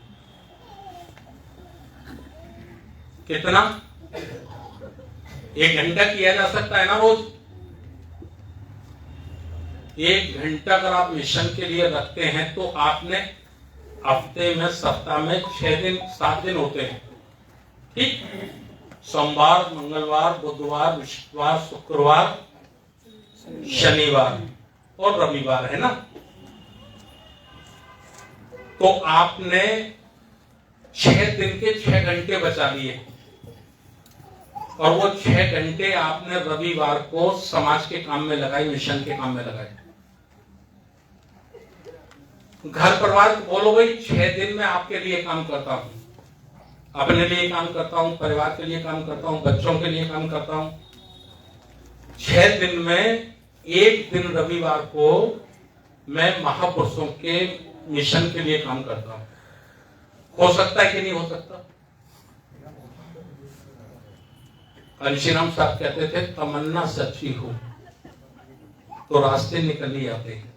कितना? 1 घंटा किया जा सकता है ना रोज। 1 घंटा अगर आप मिशन के लिए रखते हैं तो आपने हफ्ते में, सप्ताह में 6 दिन, 7 दिन होते हैं। ठीक, सोमवार, मंगलवार, बुधवार, बृहस्पतिवार, शुक्रवार, शनिवार और रविवार, है ना। तो आपने 6 दिन के 6 घंटे बचा लिए, और वो 6 घंटे आपने रविवार को समाज के काम में लगाए, मिशन के काम में लगाए। घर परिवार को बोलो भाई 6 दिन में आपके लिए काम करता हूं, अपने लिए काम करता हूं, परिवार के लिए काम करता हूं, बच्चों के लिए काम करता हूं। 6 दिन में 1 दिन रविवार को मैं महापुरुषों के मिशन के लिए काम करता हूं। हो सकता है कि नहीं हो सकता? घनश्याम साहब कहते थे, तमन्ना सच्ची हो तो रास्ते निकल ही आते हैं,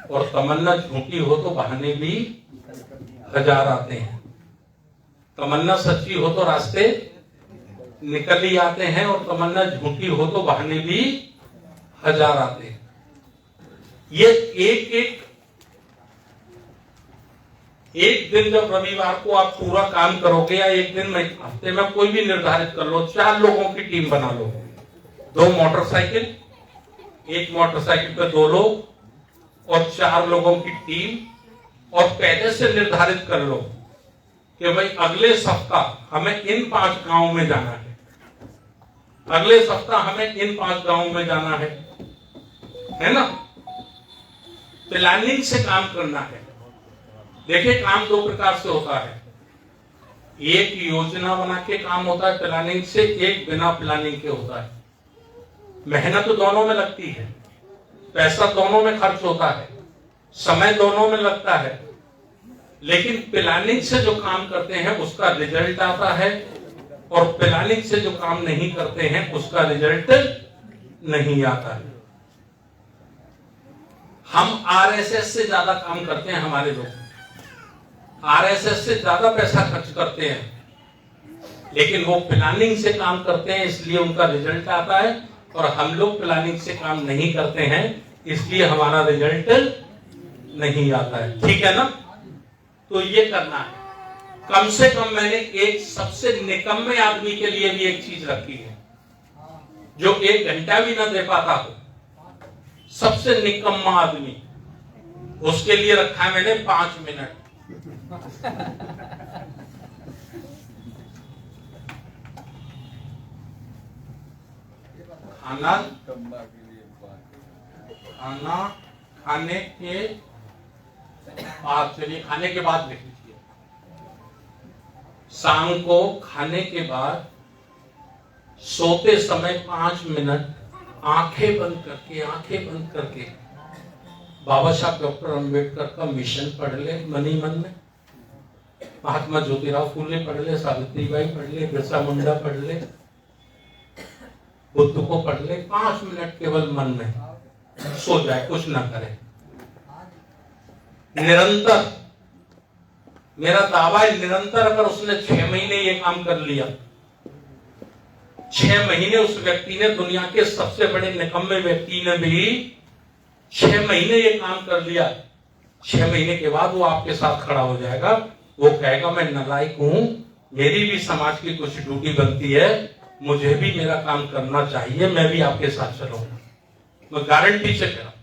और तमन्ना झूठी हो तो बहाने भी 1000 आते हैं। तमन्ना सच्ची हो तो रास्ते निकल ही आते हैं, और तमन्ना झूठी हो तो बहाने भी 1000 आते हैं। ये एक दिन जब रविवार को आप पूरा काम करोगे, या 1 दिन में, हफ्ते में, कोई भी निर्धारित कर लो, 4 लोगों की टीम बना लो, 2 मोटरसाइकिल, 1 मोटरसाइकिल पे 2 लोग और 4 लोगों की टीम, और पहले से निर्धारित कर लो कि भाई अगले सप्ताह हमें इन 5 गांवों में जाना है, अगले सप्ताह हमें इन 5 गांवों में जाना है ना। प्लानिंग से काम करना है। देखिए, काम 2 प्रकार से होता है। एक योजना बना के काम होता है प्लानिंग से, एक बिना प्लानिंग के होता है। मेहनत तो दोनों में लगती है, पैसा दोनों में खर्च होता है, समय दोनों में लगता है, लेकिन प्लानिंग से जो काम करते हैं उसका रिजल्ट आता है, और प्लानिंग से जो काम नहीं करते हैं उसका रिजल्ट नहीं आता है। हम आरएसएस से ज्यादा काम करते हैं, हमारे लोग आरएसएस से ज्यादा पैसा खर्च करते हैं, लेकिन वो प्लानिंग से काम करते हैं, इसलिए उनका रिजल्ट आता है, और हम लोग प्लानिंग से काम नहीं करते हैं, इसलिए हमारा रिजल्ट नहीं आता है। ठीक है ना। तो ये करना है। कम से कम मैंने एक सबसे निकम्मे आदमी के लिए भी एक चीज रखी है, जो 1 घंटा भी ना दे पाता हो, सबसे निकम्मा आदमी, उसके लिए रखा है मैंने 5 मिनट। खाना खाने के बाद, चलिए खाने के बाद लिख लीजिए। शाम को खाने के बाद सोते समय 5 मिनट आंखें बंद करके बाबा साहब डॉक्टर अंबेडकर का मिशन पढ़ ले मन ही मन में। महात्मा ज्योतिराव फूले पढ़ ले, सावित्रीबाई पढ़ ले, बिरसा मुंडा पढ़ ले, बुद्ध को पढ़ ले। 5 मिनट केवल मन में सो जाए, कुछ ना करे। निरंतर, मेरा दावा है, निरंतर अगर उसने 6 महीने ये काम कर लिया, 6 महीने उस व्यक्ति ने, दुनिया के सबसे बड़े निकम्मे व्यक्ति ने भी 6 महीने ये काम कर लिया, 6 महीने के बाद वो आपके साथ खड़ा हो जाएगा। वो कहेगा मैं नालायक हूं, मेरी भी समाज की कुछ ड्यूटी बनती है, मुझे भी मेरा काम करना चाहिए, मैं भी आपके साथ चलूंगा। मैं गारंटी से कह रहा हूं।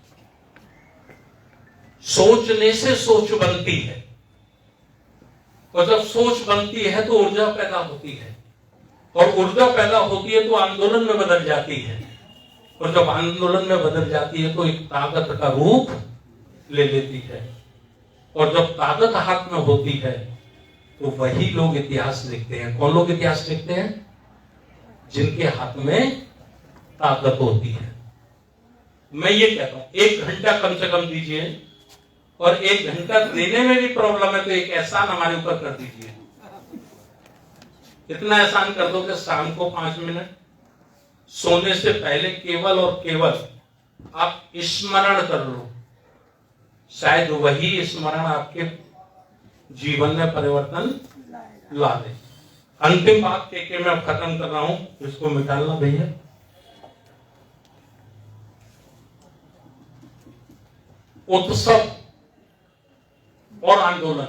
सोचने से सोच बनती है, और जब सोच बनती है तो ऊर्जा पैदा होती है, और ऊर्जा पैदा होती है तो आंदोलन में बदल जाती है, और जब आंदोलन में बदल जाती है तो एक ताकत का रूप ले लेती है, और जब ताकत हाथ में होती है तो वही लोग इतिहास लिखते हैं। कौन लोग इतिहास लिखते हैं? जिनके हाथ में ताकत होती है। मैं ये कहता हूं 1 घंटा कम से कम दीजिए, और 1 घंटा देने में भी प्रॉब्लम है तो एक एहसान हमारे ऊपर कर दीजिए। इतना एहसान कर दो कि शाम को 5 मिनट सोने से पहले केवल और केवल आप स्मरण कर लो, शायद वही स्मरण आपके जीवन में परिवर्तन ला दे। अंतिम बात के मैं खत्म कर रहा हूं, इसको मिटालना भैया। उत्सव और आंदोलन,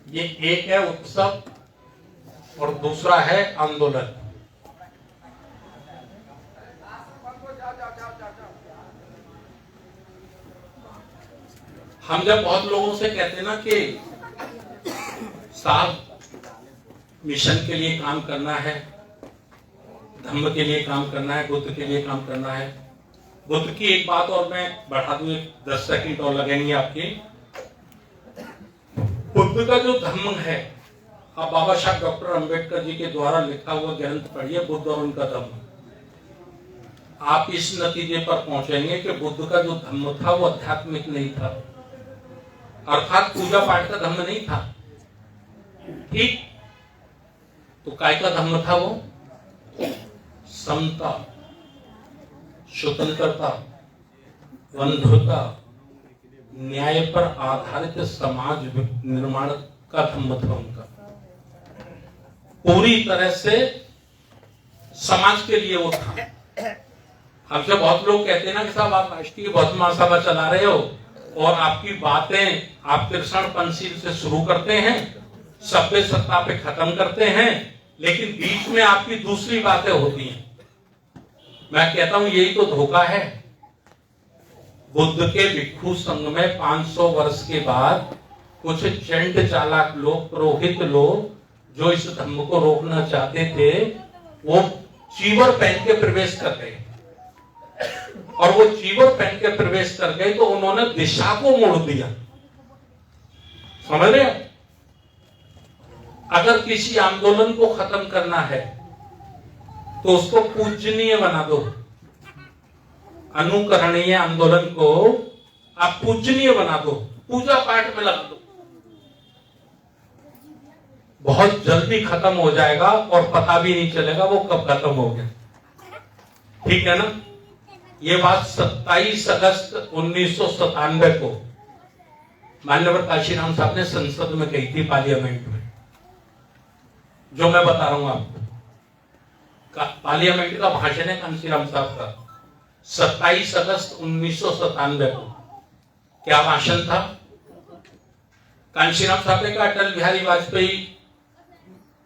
ये एक है उत्सव और दूसरा है आंदोलन। हम जब बहुत लोगों से कहते हैं ना कि साहब मिशन के लिए काम करना है, धम्म के लिए काम करना है, बुद्ध के लिए काम करना है। बुद्ध की एक बात और मैं बढ़ा दूं, 10 सेकंड और लगेंगे आपके। बुद्ध का जो धम्म है, आप बाबा साहब डॉक्टर अंबेडकर जी के द्वारा लिखा हुआ ग्रंथ पढ़िए, बुद्ध और उनका धम्म। आप इस नतीजे पर पहुंचेंगे कि बुद्ध का जो धम्म था वो आध्यात्मिक नहीं था, अर्थात पूजा पाठ का धम्म नहीं था। ठीक, तो काय का धम्म था वो? समता, स्वतंत्रता, बंधुता, न्याय पर आधारित समाज निर्माण का धम्म था उनका। पूरी तरह से समाज के लिए वो था। हमसे बहुत लोग कहते हैं ना कि साहब आप राष्ट्रीय बौद्ध महासभा चला रहे हो और आपकी बातें आप कृष्ण पंचशील से शुरू करते हैं, सभ्य सत्ता पे खत्म करते हैं, लेकिन बीच में आपकी दूसरी बातें होती हैं। मैं कहता हूं यही तो धोखा है। बुद्ध के भिक्षु संघ में 500 वर्ष के बाद कुछ चंड चालाक लोग, पुरोहित लोग जो इस धम्म को रोकना चाहते थे, वो चीवर पहन के प्रवेश कर गए, और वो चीवर पहन के प्रवेश कर गए तो उन्होंने दिशा को मोड़ दिया। समझ रहे हैं? अगर किसी आंदोलन को खत्म करना है तो उसको पूजनीय बना दो। अनुकरणीय आंदोलन को आप पूजनीय बना दो, पूजा पाठ में लगा दो, बहुत जल्दी खत्म हो जाएगा और पता भी नहीं चलेगा वो कब खत्म हो गया। ठीक है ना? ये बात 27 अगस्त 1997 को माननीय काशीराम साहब ने संसद में कही थी, पार्लियामेंट में। जो मैं बता रहा हूं आपको, पार्लियामेंट का भाषण है कांशीराम साहब का, 27 अगस्त 1997 को। क्या भाषण था? कांशीराम साहब ने कहा अटल बिहारी वाजपेयी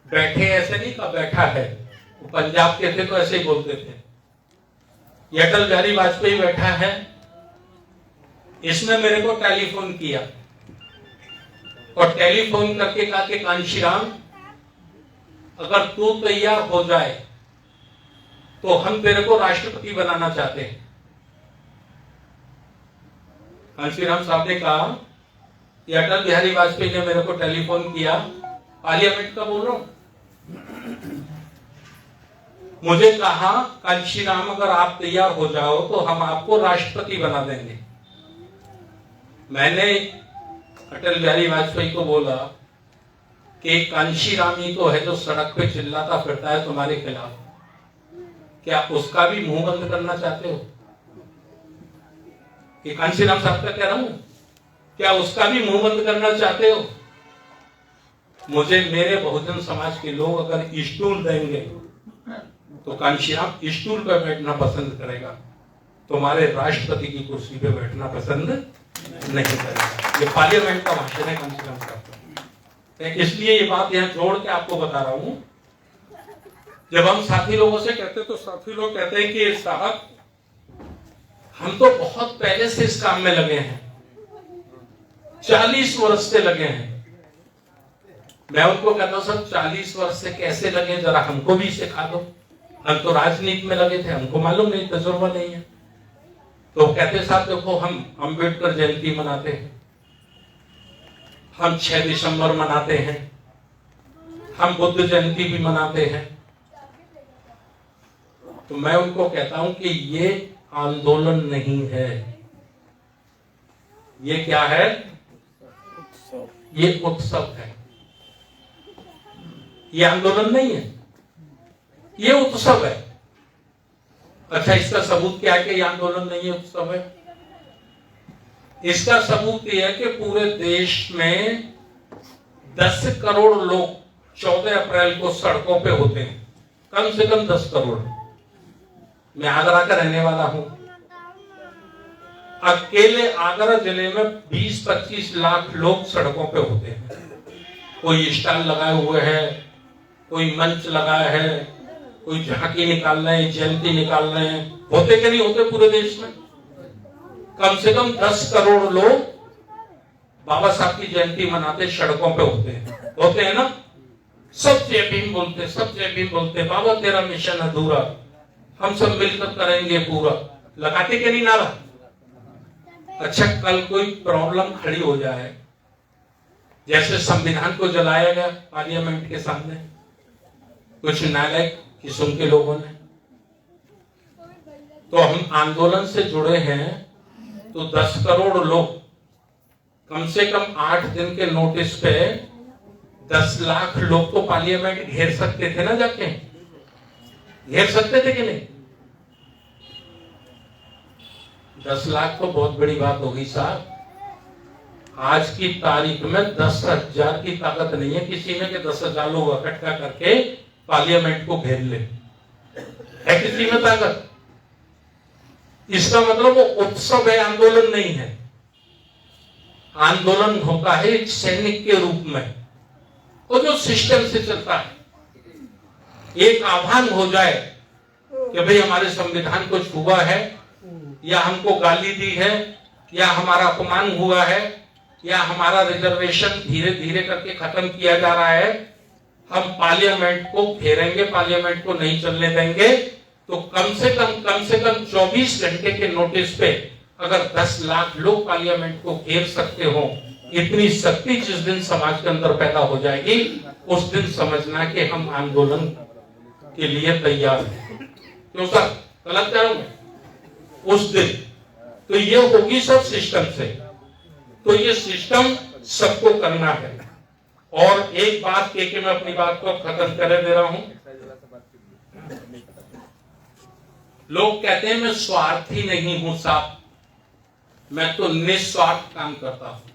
बैठे, ऐसे नहीं कहा बैठा है, वो पंजाब के थे तो ऐसे ही बोलते थे। ये अटल बिहारी वाजपेयी बैठा है इसने मेरे को टेलीफोन किया और टेलीफोन करके कहा कि कांशीराम, अगर तू तैयार हो जाए तो हम तेरे को राष्ट्रपति बनाना चाहते हैं। कांशीराम साहब ने कहा कि अटल बिहारी वाजपेयी ने मेरे को टेलीफोन किया, पार्लियामेंट का बोल रहा हूं, मुझे कहा कांशीराम अगर आप तैयार हो जाओ तो हम आपको राष्ट्रपति बना देंगे। मैंने अटल बिहारी वाजपेयी को बोला कि कांशीराम ही तो है जो सड़क पे चिल्लाता फिरता है तुम्हारे खिलाफ, क्या उसका भी मुंह बंद करना चाहते हो? कि कांशीराम साहब का कह रहा हूं, क्या उसका भी मुंह बंद करना चाहते हो? मुझे मेरे बहुजन समाज के लोग अगर स्टूल देंगे तो कांशीराम स्टूल पे बैठना पसंद करेगा, तुम्हारे राष्ट्रपति की कुर्सी पे बैठना पसंद नहीं करेगा। ये पार्लियामेंट का भाषण है कांशीराम साहब का। इसलिए ये बात यहां जोड़ के आपको बता रहा हूं। जब हम साथी लोगों से कहते तो साथी लोग कहते हैं कि साहब हम तो बहुत पहले से इस काम में लगे हैं, 40 वर्ष से लगे हैं। मैं उनको कहता हूं सर 40 वर्ष से कैसे लगे, जरा हमको भी सिखा दो, हम तो राजनीति में लगे थे, हमको मालूम नहीं, तजुर्बा नहीं है। तो कहते साहब देखो हम अंबेडकर जयंती मनाते हैं, हम 6 दिसंबर मनाते हैं, हम बुद्ध जयंती भी मनाते हैं। तो मैं उनको कहता हूं कि ये आंदोलन नहीं है, ये क्या है? ये उत्सव है, ये आंदोलन नहीं है, ये उत्सव है। अच्छा, इसका सबूत क्या है कि ये आंदोलन नहीं है, उत्सव है? इसका सबूत यह है कि पूरे देश में 10 करोड़ लोग 14 अप्रैल को सड़कों पे होते हैं, कम से कम 10 करोड़। मैं आगरा का रहने वाला हूं, अकेले आगरा जिले में 20-25 लाख लोग सड़कों पे होते हैं। कोई स्टॉल लगाए हुए है, कोई मंच लगाया है, कोई झांकी निकाल रहे हैं, जयंती निकाल रहे हैं, होते कि नहीं होते पूरे देश में? कम से कम 10 करोड़ लोग बाबा साहब की जयंती मनाते सड़कों पे होते हैं ना? सब जय भीम बोलते, सब जय भीम बोलते, बाबा तेरा मिशन अधूरा, हम सब मिलकर करेंगे पूरा, लगाते कि नहीं नारा? अच्छा, कल कोई प्रॉब्लम खड़ी हो जाए, जैसे संविधान को जलाया गया पार्लियामेंट के सामने, कुछ नालायक किस्म के लोगों ने, तो हम आंदोलन से जुड़े हैं, तो 10 करोड़ लोग कम से कम 8 दिन के नोटिस पे 10 लाख लोग तो पार्लियामेंट घेर सकते थे ना, जाके घेर सकते थे कि नहीं? 10 लाख तो बहुत बड़ी बात हो गई साहब। आज की तारीख में 10,000 की ताकत नहीं है किसी में कि 10,000 लोग इकट्ठा करके पार्लियामेंट को घेर ले, है किसी में ताकत? इसका मतलब वो उत्सव है, आंदोलन नहीं है। आंदोलन होता है एक सैनिक के रूप में, वो जो सिस्टम से चलता है। एक आह्वान हो जाए कि भाई हमारे संविधान को छुआ है, या हमको गाली दी है, या हमारा अपमान हुआ है, या हमारा रिजर्वेशन धीरे धीरे करके खत्म किया जा रहा है, हम पार्लियामेंट को घेरेंगे, पार्लियामेंट को नहीं चलने देंगे। तो कम से कम 24 घंटे के नोटिस पे अगर 10 लाख लोग पार्लियामेंट को घेर सकते हो, इतनी शक्ति जिस दिन समाज के अंदर पैदा हो जाएगी, उस दिन समझना कि हम आंदोलन के लिए तैयार हैं। क्यों सर, गलत कह रहा हूं मैं? उस दिन तो ये होगी सब सिस्टम से, तो ये सिस्टम सबको करना है। और एक बात कह के मैं अपनी बात को खत्म कर दे रहा हूं। लोग कहते हैं मैं स्वार्थी नहीं हूं साहब, मैं तो निस्वार्थ काम करता हूं।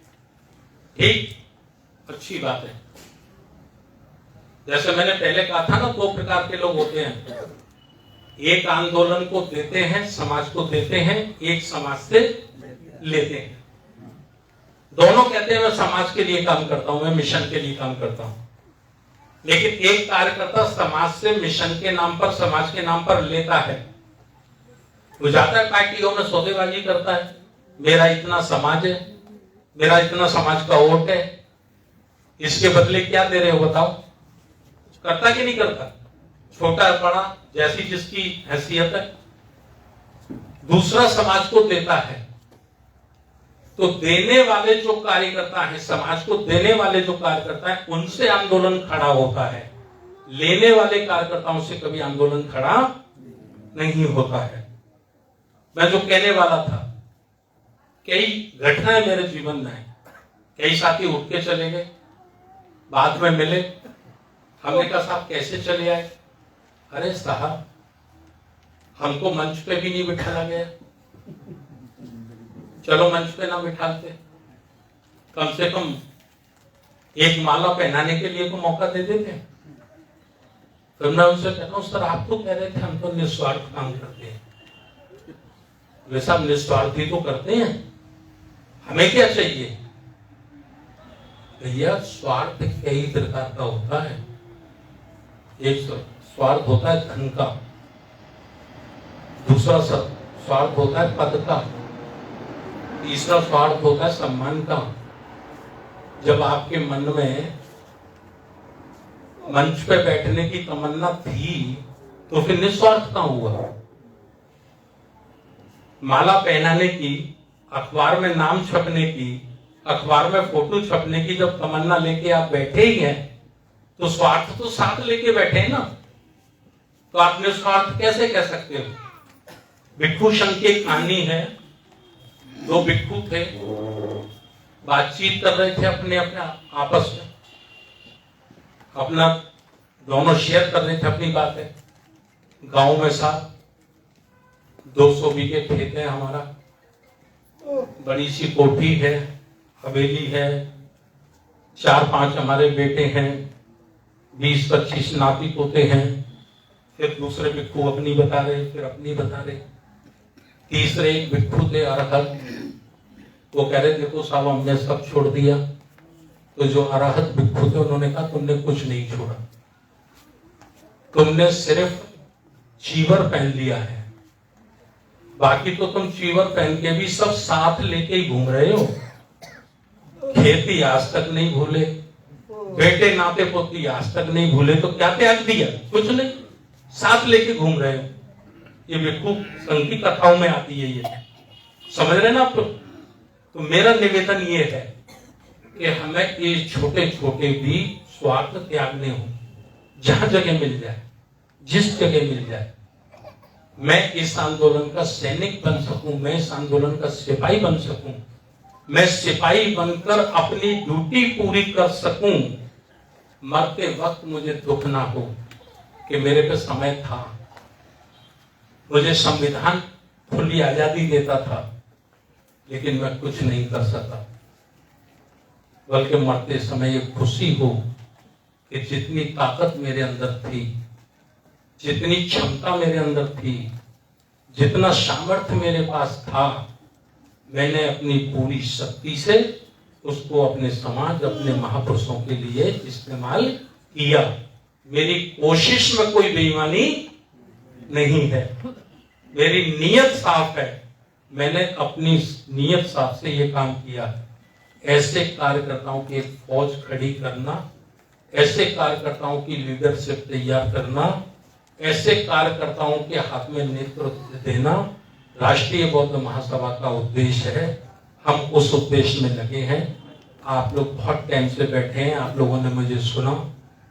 ठीक, अच्छी बात है। जैसे मैंने पहले कहा था ना, 2 प्रकार के लोग होते हैं, एक आंदोलन को देते हैं, समाज को देते हैं, एक समाज से लेते हैं। दोनों कहते हैं मैं समाज के लिए काम करता हूं, मैं मिशन के लिए काम करता हूं। लेकिन एक कार्यकर्ता समाज से मिशन के नाम पर, समाज के नाम पर लेता है, वो जाता है पार्टियों में सौदेबाजी करता है, मेरा इतना समाज है, मेरा इतना समाज का वोट है, इसके बदले क्या दे रहे हो बताओ? करता कि नहीं करता? छोटा बड़ा जैसी जिसकी हैसियत है, दूसरा समाज को देता है। तो देने वाले जो कार्यकर्ता है, समाज को देने वाले जो कार्यकर्ता है, उनसे आंदोलन खड़ा होता है। लेने वाले कार्यकर्ताओं से कभी आंदोलन खड़ा नहीं होता है। मैं जो कहने वाला था, कई घटनाएं मेरे जीवन में है। कई साथी उठ के चले गए, बाद में मिले, हमने कहा साहब कैसे चले आए? अरे साहब, हमको मंच पे भी नहीं बिठाया गया। चलो मंच पे ना बिठाते, कम से कम एक माला पहनाने के लिए तो मौका दे देते। फिर मैं उनसे कहता हूं, सर आप तो कह रहे थे हम तो निस्वार्थ काम करते हैं। वैसा हम निस्वार्थी तो करते हैं, हमें क्या चाहिए? भैया स्वार्थ कई प्रकार का होता है। एक स्वार्थ होता है धन का, दूसरा स्वार्थ होता है पद का, तीसरा स्वार्थ होता है सम्मान का। जब आपके मन में मंच पे बैठने की तमन्ना थी तो फिर निस्वार्थ कहां हुआ? माला पहनाने की, अखबार में नाम छपने की, अखबार में फोटो छपने की जब तमन्ना लेके आप बैठे ही हैं, तो स्वार्थ तो साथ लेके बैठे हैं ना। तो आप निस्वार्थ कैसे कह सकते हो? भिक्षु संघ की कहानी है। दो भिक्षु थे, बातचीत कर रहे थे अपने अपने आपस में, अपना दोनों शेयर कर रहे थे अपनी बातें। गांव में साथ 200 बीघे खेत है हमारा, बड़ी सी कोठी है, हवेली है, 4-5 हमारे बेटे हैं, 20-25 नाती पोते हैं। फिर दूसरे भिक्षु अपनी बता रहे, फिर अपनी बता रहे। तीसरे एक भिक्षु थे अरहत, वो कह रहे देखो साहब हमने सब छोड़ दिया। तो जो अरहत भिक्षु थे उन्होंने कहा तुमने कुछ नहीं छोड़ा, तुमने सिर्फ चीवर पहन लिया है, बाकी तो तुम चीवर पहन के भी सब साथ लेके ही घूम रहे हो। खेती आज तक नहीं भूले, बेटे नाते पोती आज तक नहीं भूले, तो क्या त्याग दिया? कुछ नहीं, साथ लेके घूम रहे हो। ये भिक्षु संघ की कथाओं में आती है, ये समझ रहे ना आप? तो मेरा निवेदन ये है कि हमें ये छोटे छोटे भी स्वार्थ त्यागने हो, जहां जगह मिल जाए, जिस जगह मिल जाए। मैं इस आंदोलन का सैनिक बन सकूं, मैं इस आंदोलन का सिपाही बन सकूं, मैं सिपाही बनकर अपनी ड्यूटी पूरी कर सकूं, मरते वक्त मुझे दुख ना हो कि मेरे पे समय था, मुझे संविधान खुली आजादी देता था, लेकिन मैं कुछ नहीं कर सका। बल्कि मरते समय ये खुशी हो कि जितनी ताकत मेरे अंदर थी, जितनी क्षमता मेरे अंदर थी, जितना सामर्थ्य मेरे पास था, मैंने अपनी पूरी शक्ति से उसको अपने समाज, अपने महापुरुषों के लिए इस्तेमाल किया। मेरी कोशिश में कोई बेईमानी नहीं है, मेरी नीयत साफ है, मैंने अपनी नीयत साफ से ये काम किया। ऐसे कार्यकर्ताओं की एक फौज खड़ी करना, ऐसे कार्यकर्ताओं की लीडरशिप तैयार करना, ऐसे कार्यकर्ताओं के हाथ में नेतृत्व देना राष्ट्रीय बौद्ध महासभा का उद्देश्य है। हम उस उद्देश्य में लगे हैं। आप लोग बहुत टाइम से बैठे हैं, आप लोगों ने मुझे सुना,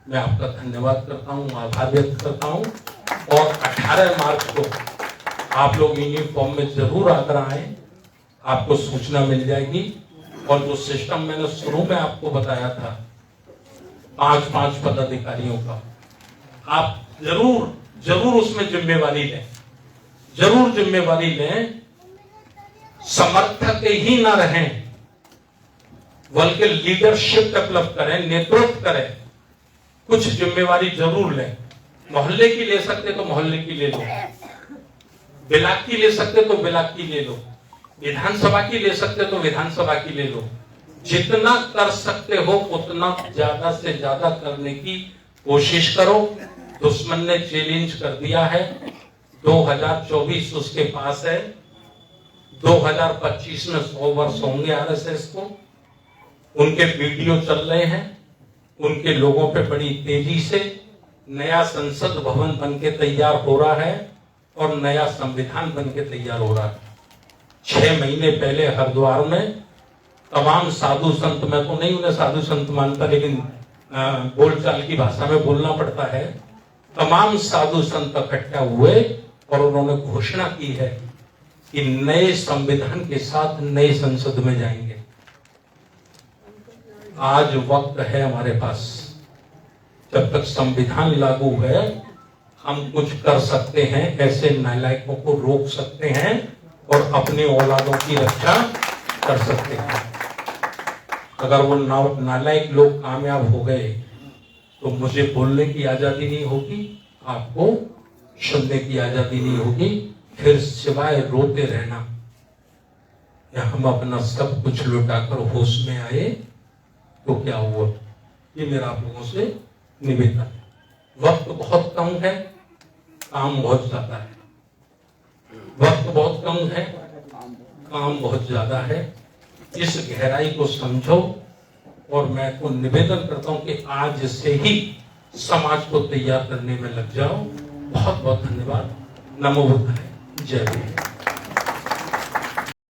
मैं आपका धन्यवाद करता हूं, आभार व्यक्त करता हूं। और 18 मार्च को आप लोग यूनिफॉर्म में जरूर आकर आए, आपको सूचना मिल जाएगी। और जो सिस्टम मैंने शुरू में आपको बताया था 5-5 पदाधिकारियों का, आप जरूर जरूर उसमें जिम्मेवारी लें, जरूर जिम्मेवारी लें। समर्थक ही ना रहें, बल्कि लीडरशिप डेवलप करें, नेतृत्व करें, कुछ जिम्मेवारी जरूर लें। मोहल्ले की ले सकते तो मोहल्ले की ले लो, ब्लॉक की ले सकते तो ब्लॉक की ले लो, विधानसभा की ले सकते तो विधानसभा की ले लो। जितना कर सकते हो उतना ज्यादा से ज्यादा करने की कोशिश करो। दुश्मन ने चैलेंज कर दिया है, 2024 उसके पास है। 2025 में 100 वर्ष होंगे आरएसएस को। उनके वीडियो चल रहे हैं, उनके लोगों पे बड़ी तेजी से नया संसद भवन बन के तैयार हो रहा है और नया संविधान बन के तैयार हो रहा है। 6 महीने पहले हरिद्वार में तमाम साधु संत, मैं तो नहीं उन्हें साधु संत मानता, लेकिन बोलचाल की भाषा में बोलना पड़ता है, तमाम साधु संत इकट्ठा हुए और उन्होंने घोषणा की है कि नए संविधान के साथ नए संसद में जाएंगे। आज वक्त है हमारे पास, जब तक संविधान लागू है हम कुछ कर सकते हैं, ऐसे नालायकों को रोक सकते हैं और अपने औलादों की रक्षा कर सकते हैं। अगर वो नालायक लोग कामयाब हो गए तो मुझे बोलने की आजादी नहीं होगी, आपको सुनने की आजादी नहीं होगी, फिर सिवाय रोते रहना या हम अपना सब कुछ लुटाकर होश में आए तो क्या हुआ। ये मेरा आप लोगों से निवेदन है। वक्त बहुत कम है, काम बहुत ज्यादा है। वक्त बहुत कम है, काम बहुत ज्यादा है। इस गहराई को समझो और मैं तो निवेदन करता हूं कि आज से ही समाज को तैयार करने में लग जाओ। बहुत बहुत धन्यवाद। नमो बुद्धाय। जय हिंद।